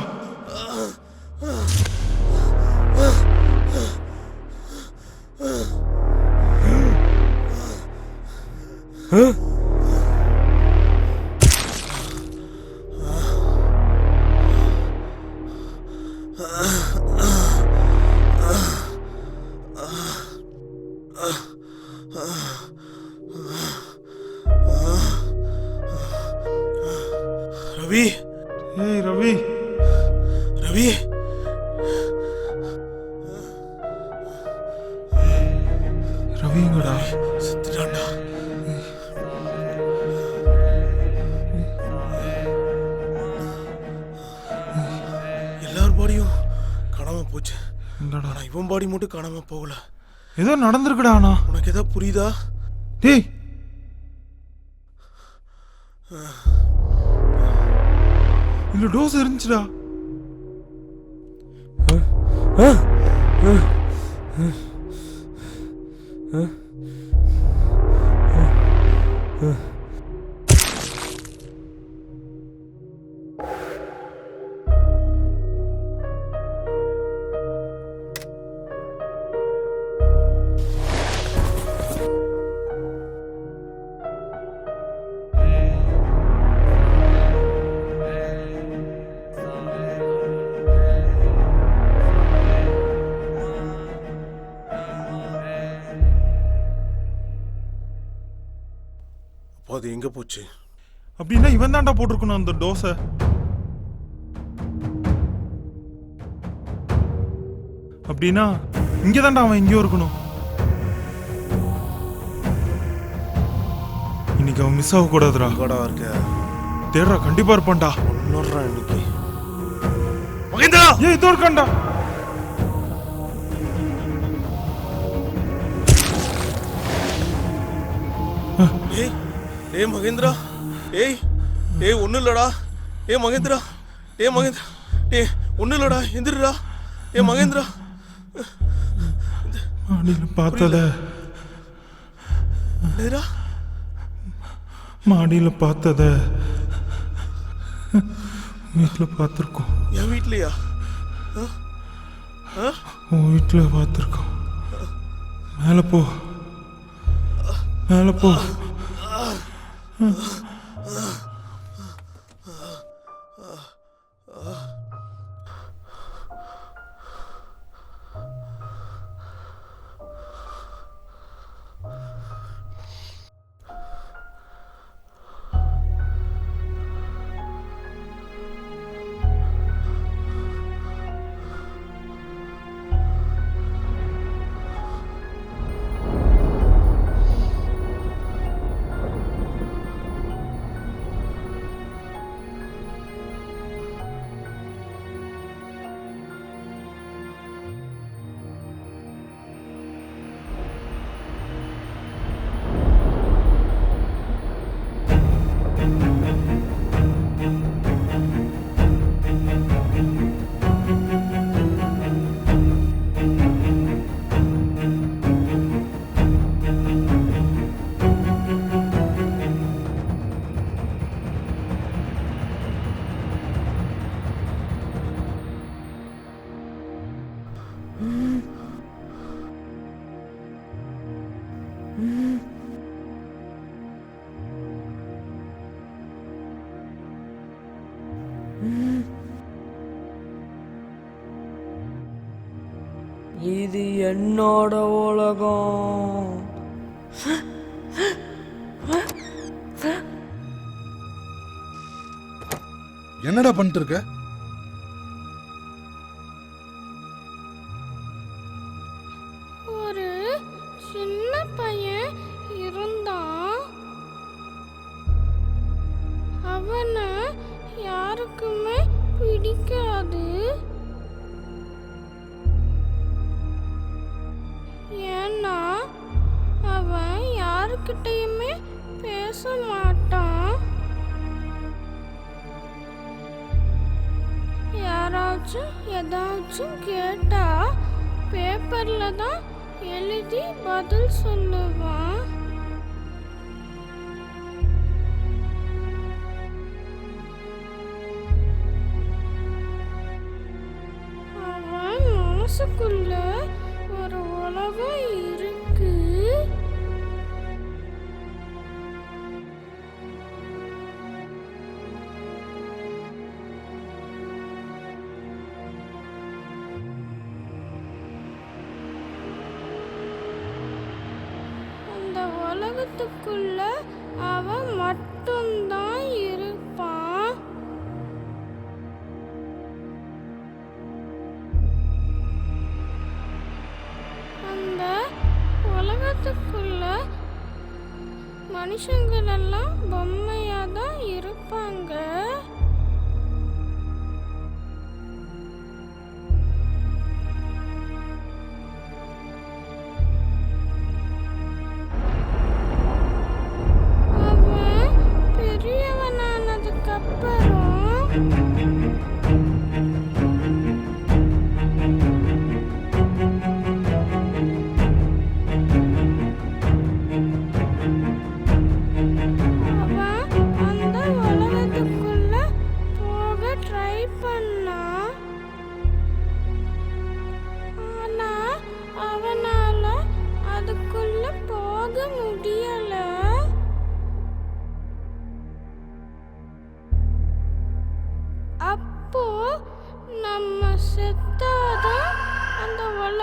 ரவி, ஏய் ரவி, ரவி, ரவிங்கடா செத்துட்டான்டா. எல்லார் பாடியும் காணாம போச்சு. ஆனா இவன் பாடி மட்டும் காணாம போகல. ஏதோ நடந்திருக்குடா. ஆனா உனக்கு ஏதோ புரியுதா? டேய் இந்த டோஸ் இருந்துச்சுடா. அது எங்க போச்சு? அப்படின்னா இவன் தான்டா போட்டிருக்கணும் அந்த டோஸை. அப்படின்னா இங்கே தான்டா அவன் எங்கேயோ இருக்கணும். இன்னைக்கு அவன் மிஸ் ஆகக்கூடாதுடா. இருக்க தேடுறா, கண்டிப்பா இருப்பான்டா. இன்னைக்கு மகேந்திரா ஏன் இதோ இருக்கான்டா. ஏய் மகேந்திரா, ஏய் ஒன்றும் இல்லடா. மகேந்திரா, மகேந்திரா, ஒன்றும் இல்லடா, எந்திரா. மகேந்திரா, மாடியில் பார்த்தத மாடியில் பார்த்தத வீட்டில் பார்த்துருக்கோம். என் வீட்லையா? உன் வீட்டில் பார்த்துருக்கோம். மேலே போ, மேலே போ. இது என்னோட உலகம். என்னடா பண்ணிட்டு இருக்க? ஒரு சின்ன பையன் இருந்தான். அவனை யாருக்குமே பிடிக்காது. ஏன்னா அவன் யாருக்கிட்டையுமே பேச மாட்டான். யாராச்சும் ஏதாச்சும் கேட்டா பேப்பர்ல தான் எழுதி பதில் சொல்லுவான். அவன் மனசுக்குள்ள ஒரு உலகம் இருக்கு. அந்த உலகத்துக்குள்ள அவன் மட்டும்தான் இருப்பான். அந்த உலகத்துக்குள்ள மனுஷங்கள் எல்லாம் பொம்மையா தான் இருப்பாங்க. அவன் பெரியவன்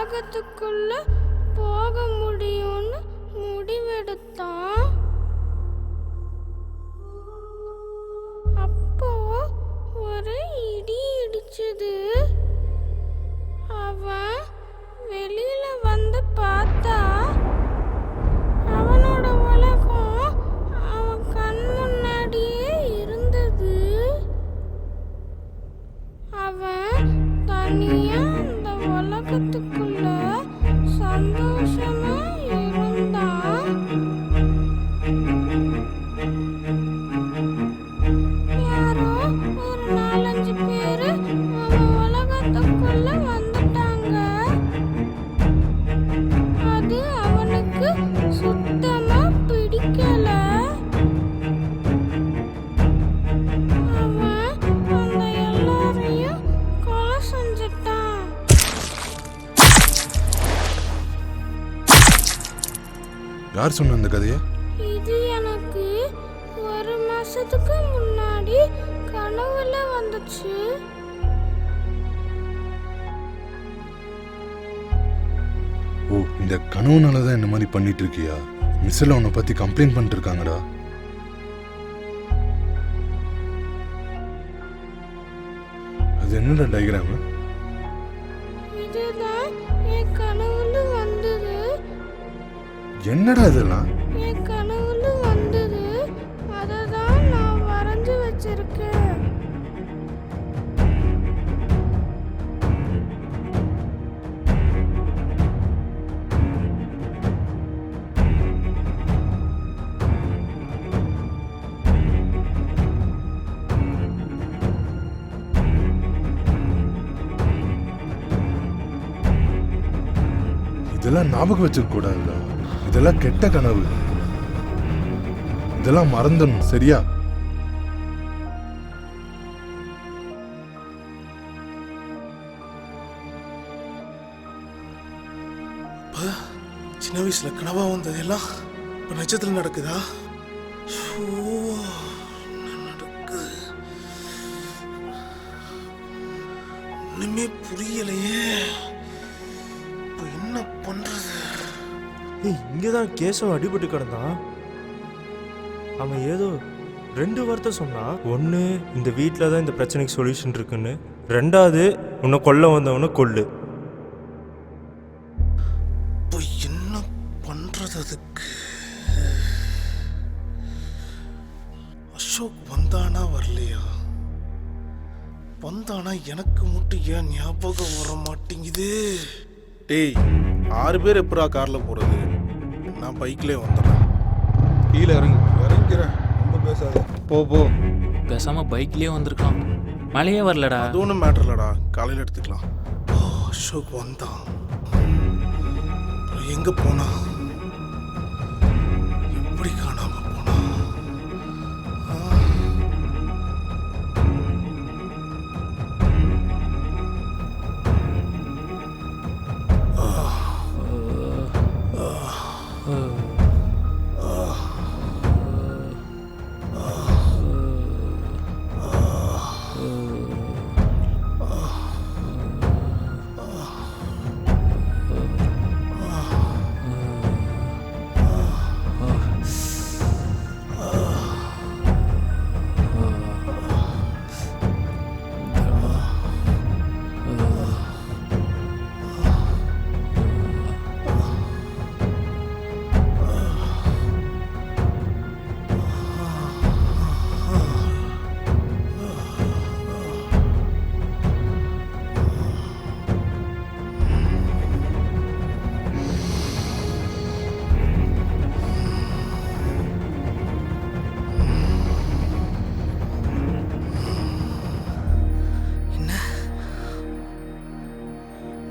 உலகத்துக்குள்ள போக முடியும்னு முடிவெடுத்தான். அப்போ ஒரு இடி இடிச்சது. அவன் வெளியில வந்து பார்த்தா அவனோட உலகம் அவன் கண் முன்னாடியே இருந்தது. அவன் தனியா அந்த உலகத்துக்குள்ள சந்தோஷமா இருந்தான். யாரோ ஒரு 4-5 பேரு அவன் உலகத்துக்குள்ள வந்துட்டாங்க. அது அவனுக்கு சுத்தமா பிடிக்கல. அவன் அந்த எல்லாரையும் கொலை செஞ்சுட்டான். யார் சொன்ன அந்த கதையை? இது எனக்கு 1 மாசத்துக்கு முன்னாடி கனவுல வந்துச்சு. ஓ, இந்த கனவுனால தான் இந்த மாதிரி பண்ணிட்டு இருக்கியா? மிஸ்ஸில் உன்னை பற்றி கம்ப்ளைண்ட் பண்ணிட்டு இருக்காங்கடா. அது என்னடா டயக்ராமு? இதுதான் என் கனவுல வந்தது. என்னடா இதெல்லாம்? என் கனவுல வந்தது. அதை தான் நான் வரைஞ்சு வச்சிருக்கேன். இதெல்லாம் ஞாபகம் வச்சுக்க கூடாதுடா. இதெல்லாம் கெட்ட கனவு. இதெல்லாம் மறந்துடணும், சரியா? சின்ன வயசுல கனவா வந்ததெல்லாம் இப்ப நிஜத்துல நடக்குதா? நடக்குது. ஒண்ணுமே புரியலையே. இப்ப என்ன பண்றது? இங்கதான் கேசவன் அடிபட்டு கிடந்தான். அவன் ஏதோ 2 வார்த்தை சொன்னான். ஒன்று, இந்த வீட்டில் தான் இந்த பிரச்சனைக்கு சொல்யூஷன் இருக்குன்னு. 2வது, உன்னை கொல்ல வந்தவனை கொல்லு. இப்போ என்ன பண்றது? அதுக்கு அசோக் வந்தானா வரலையா? வந்தானா எனக்கு மட்டும் ஏன் ஞாபகம் வர மாட்டேங்குது? டேய், 6 பேர் எப்படா கார்ல போறது? நான் பைக்லயே வந்துடுறேன். கீழே இறங்கிறேன். ரொம்ப பேசாத. போ போ. பேசாம பைக்லயே வந்திருக்கலாம். மழையே வரலடா. அது ஒன்றும் மேட்டர் இல்லடா, காலையில் எடுத்துக்கலாம். அசோக் வந்தான். அப்புறம் எங்க போனா? எப்படி காணாம போனா?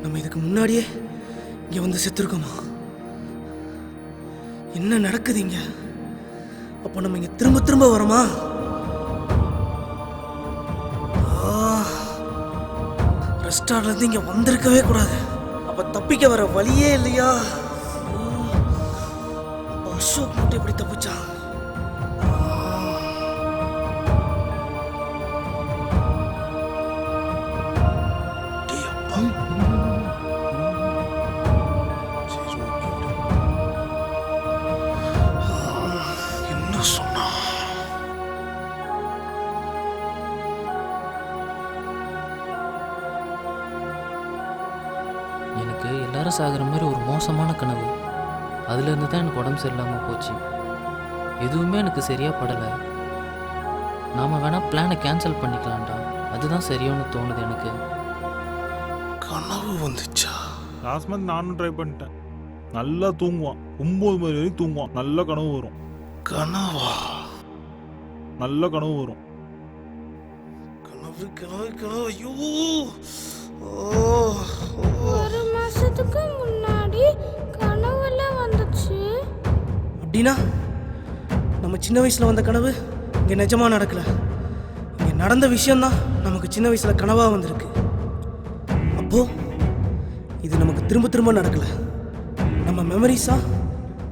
நம்ம இதுக்கு முன்னாடியே இங்க வந்து செத்துருக்கோமா? என்ன நடக்குது இங்க? அப்போ நம்ம இங்க திரும்ப திரும்ப வரோமா? ரெஸ்டாரண்ட்ல இருந்து இங்க வந்திருக்கவே கூடாது. அப்ப தப்பிக்க வர வழியே இல்லையா? அசோக் மட்டும் எப்படி தப்பிச்சான்? எல்லாரும் சாகிற மாதிரி ஒரு மோசமான கனவு. அதுலேருந்து தான் எனக்கு உடம்பு சரியில்லாமல் போச்சு. எதுவுமே எனக்கு சரியாக படலை. நாம் வேணால் பிளானை கேன்சல் பண்ணிக்கலாம்டா. அதுதான் சரியானு தோணுது எனக்கு. கனவு வந்துச்சா? லாஸ்ட் மந்த் நானும் ட்ரை பண்ணிட்டேன். நல்லா தூங்குவான், 9 மணி வரைக்கும் தூங்குவான். நல்ல கனவு வரும். கனவா? நல்ல கனவு வரும். கனவு கனவு கனவு. ஐயோ! ஒரு மாசத்துக்கு முன்னாடி கனவுல வந்துச்சு. அப்படின்னா நம்ம சின்ன வயசுல வந்த கனவு இங்க நிஜமா நடக்கல. இங்க நடந்த விஷயம்தான் நமக்கு சின்ன வயசுல கனவா வந்திருக்கு. அப்போ இது நமக்கு திரும்ப திரும்ப நடக்கல. நம்ம மெமரிஸா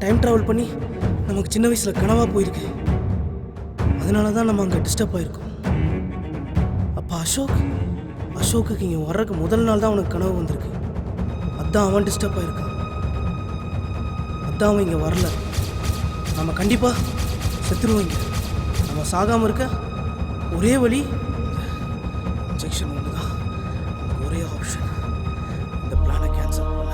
டைம் டிராவல் பண்ணி நமக்கு சின்ன வயசுல கனவா போயிருக்கு. அதனால தான் நம்ம அங்கே டிஸ்டர்ப் ஆயிருக்கோம். அப்போ அசோக்குக்கு இங்கே வர்றதுக்கு முதல் நாள் தான் அவனுக்கு கனவு வந்திருக்கு. அதான் அவன் டிஸ்டர்ப் ஆயிருக்கான். அதான் அவன் இங்கே வரல. நம்ம கண்டிப்பாக செத்துருவோம். நம்ம சாகாமல் இருக்க ஒரே வழி இன்ஜெக்ஷன் ஒன்று தான். ஒரே ஆப்ஷன் இந்த பிளானை கேன்சல் பண்ண.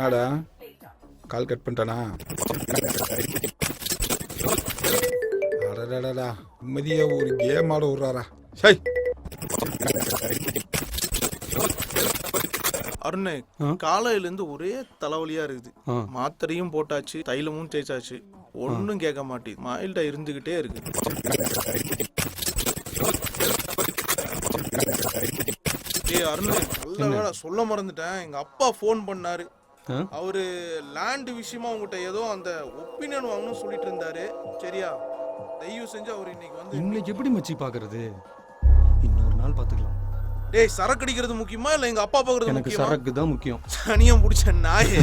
என்னடா கால் கட் பண்ணிட்டானா? அடடடா, நிம்மதியா ஒரு கேம் ஆட விட்றாரா? சை அருண், காலையிலேருந்து ஒரே தலைவலியா இருக்குது. மாத்திரையும் போட்டாச்சு, தைலமும் தேய்ச்சாச்சு, ஒன்றும் கேட்க மாட்டேது. மைல்டா இருந்துகிட்டே இருக்கு. அருண், நல்ல வேலை சொல்ல மறந்துட்டேன். எங்க அப்பா ஃபோன் பண்ணாரு. அவரு லேண்ட் விஷயமா உங்ககிட்ட ஏதோ அந்த ஒப்பீனியன் வாங்கணும்னு சொல்லிட்டு இருந்தாரு. சரியா? தயவு செஞ்சு அவர் இன்னைக்கு எப்படி மச்சி பாக்குறது? இன்னொரு நாள் பாத்துக்கலாம். டேய், சரக்கு அடிக்கிறது முக்கியமா இல்ல எங்க அப்பா பாக்குறது முக்கியமா? எனக்கு சரக்கு தான் முக்கியம். சனியம் பிடிச்ச நாயே.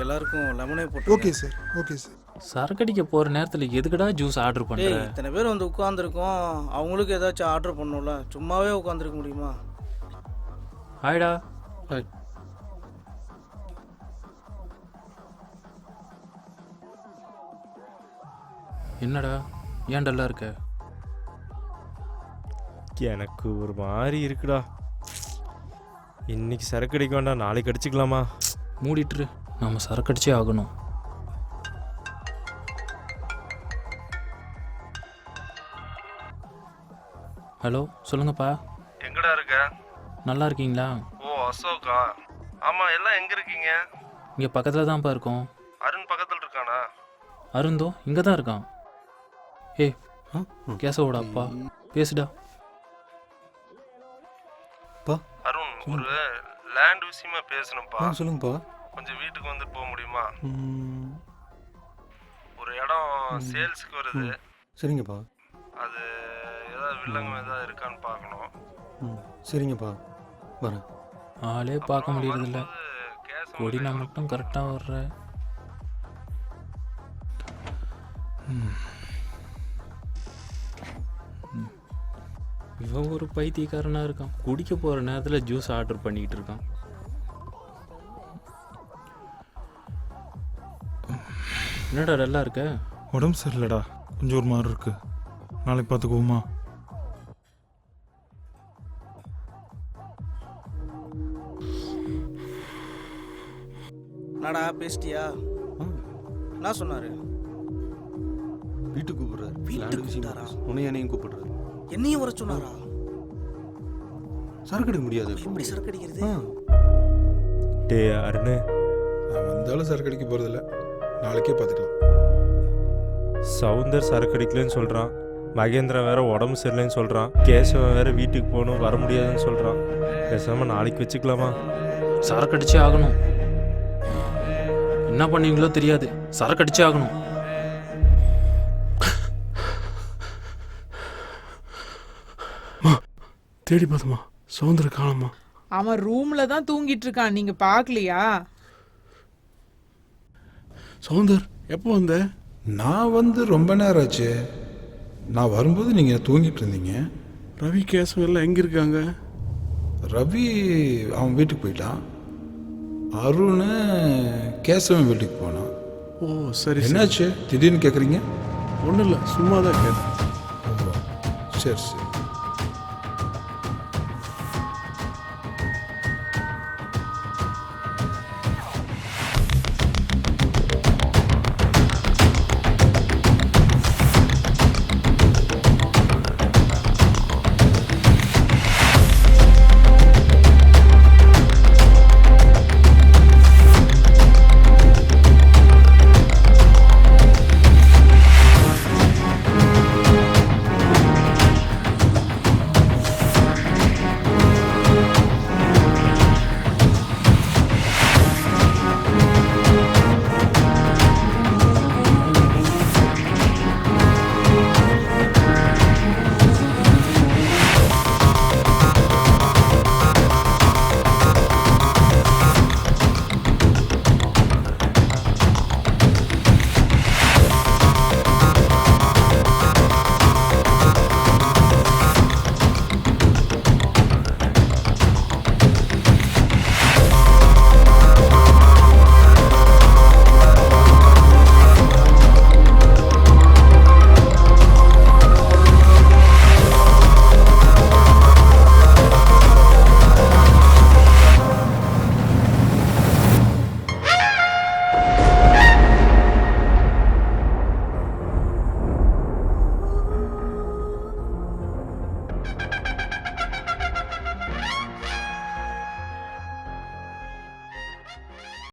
எல்லாருக்கும் லெமனே போட்டு. Okay sir, okay sir. சரக்கடிக்க போகிற நேரத்தில் எதுக்குடா ஜூஸ் ஆர்டர் பண்ணுறேன்? இத்தனை பேர் வந்து உட்காந்துருக்கோம், அவங்களுக்கு ஏதாச்சும் ஆர்டர் பண்ணணும்ல. சும்மாவே உட்காந்துருக்க முடியுமா? ஹாய்டா. ஹாய். என்னடா ஏன் டல்லா இருக்க? எனக்கு ஒரு மாதிரி இருக்குடா. இன்னைக்கு சரக்கு அடிக்க வேண்டாம், நாளைக்கு அடிச்சுக்கலாமா? மூடிட்டுரு, நாம் சரக்கடிச்சே ஆகணும். ஹலோ, சொல்லுங்கப்பா. எங்கடா இருக்க? நல்லா இருக்கீங்களா? ஓ, அசோகா. ஆமாம், எல்லாம் எங்கே இருக்கீங்க? இங்கே பக்கத்தில் தான்ப்பா இருக்கோம். அருண் பக்கத்தில் இருக்கானா? அருந்தோ இங்கே தான் இருக்கான். ஏய் கேசவோட அப்பா பேசுடா. அருண், ஒரு லேண்ட் விஷயமா பேசணும்ப்பா. சொல்லுங்கப்பா. கொஞ்சம் வீட்டுக்கு வந்துட்டு போக முடியுமா? ஒரு இடம் சேல்ஸுக்கு வருது. சரிங்கப்பா. அது ஏதாவது வில்லங்க ஏதாவது இருக்கான்னு பார்க்கணும். சரிங்கப்பா, வரேன். ஆளே பார்க்க முடியறதில்ல. கொடினா மட்டும் கரெக்டாக வர்ற. இவன் ஒரு பைத்தியக்காரனாக இருக்கான். குடிக்க போகிற நேரத்தில் ஜூஸ் ஆர்டர் பண்ணிக்கிட்டு இருக்கான். என்னடா டல்லா இருக்க? உடம்பு சரியில்லடா, கொஞ்சம் ஒரு மாதிரி இருக்கு. நாளைக்கு பார்த்துக்குவோமா? என்னடா பேசிட்டியா? என்ன சொன்னாரு? வீட்டுக்கு கூப்பிடுறாரு. வீட்டுக்கு கூப்பிட்டாரா? உன்னையும் என்னையும் கூப்பிடுறாரு. என்னையும் வர சொன்னாரா? சரக்கு எடுக்க முடியாது. எப்படி சரக்கு அடிக்கிறது? டே அருண், நான் வந்தாலும் சரக்கு அடிக்க போகிறதில்ல, நாளைக்கே பார்த்துக்கலாம். சவுந்தர் சரக்கு அடிக்கலன்னு சொல்கிறான். மகேந்திரன் வேற உடம்பு சரியில்லைன்னு சொல்கிறான். கேசவன் வேற வீட்டுக்கு போகணும், வர முடியாதுன்னு சொல்கிறான். பேசாமல் நாளைக்கு வச்சுக்கலாமா? சரக்கு அடிச்சே ஆகணும். என்ன பண்ணுவீங்களோ தெரியாது, சரக்கு அடிச்சே ஆகணும். தேடி பார்த்தோமா, சவுந்தர காணோமா? அவன் ரூம்ல தான் தூங்கிட்டு இருக்கான், நீங்க பார்க்கலையா? சவுந்தர் எப்போ வந்த? நான் வந்து ரொம்ப நேரம் ஆச்சு. நான் வரும்போது நீங்கள் தூங்கிட்டு இருந்தீங்க. ரவி கேசவன் எல்லாம் எங்கே இருக்காங்க? ரவி அவன் வீட்டுக்கு போயிட்டான். அருண் கேசவன் வீட்டுக்கு போனான். ஓ சரி. என்னாச்சு திடீர்னு கேட்குறீங்க? ஒன்றும் இல்லை, சும்மா தான் கேட்டேன். சரி சரி.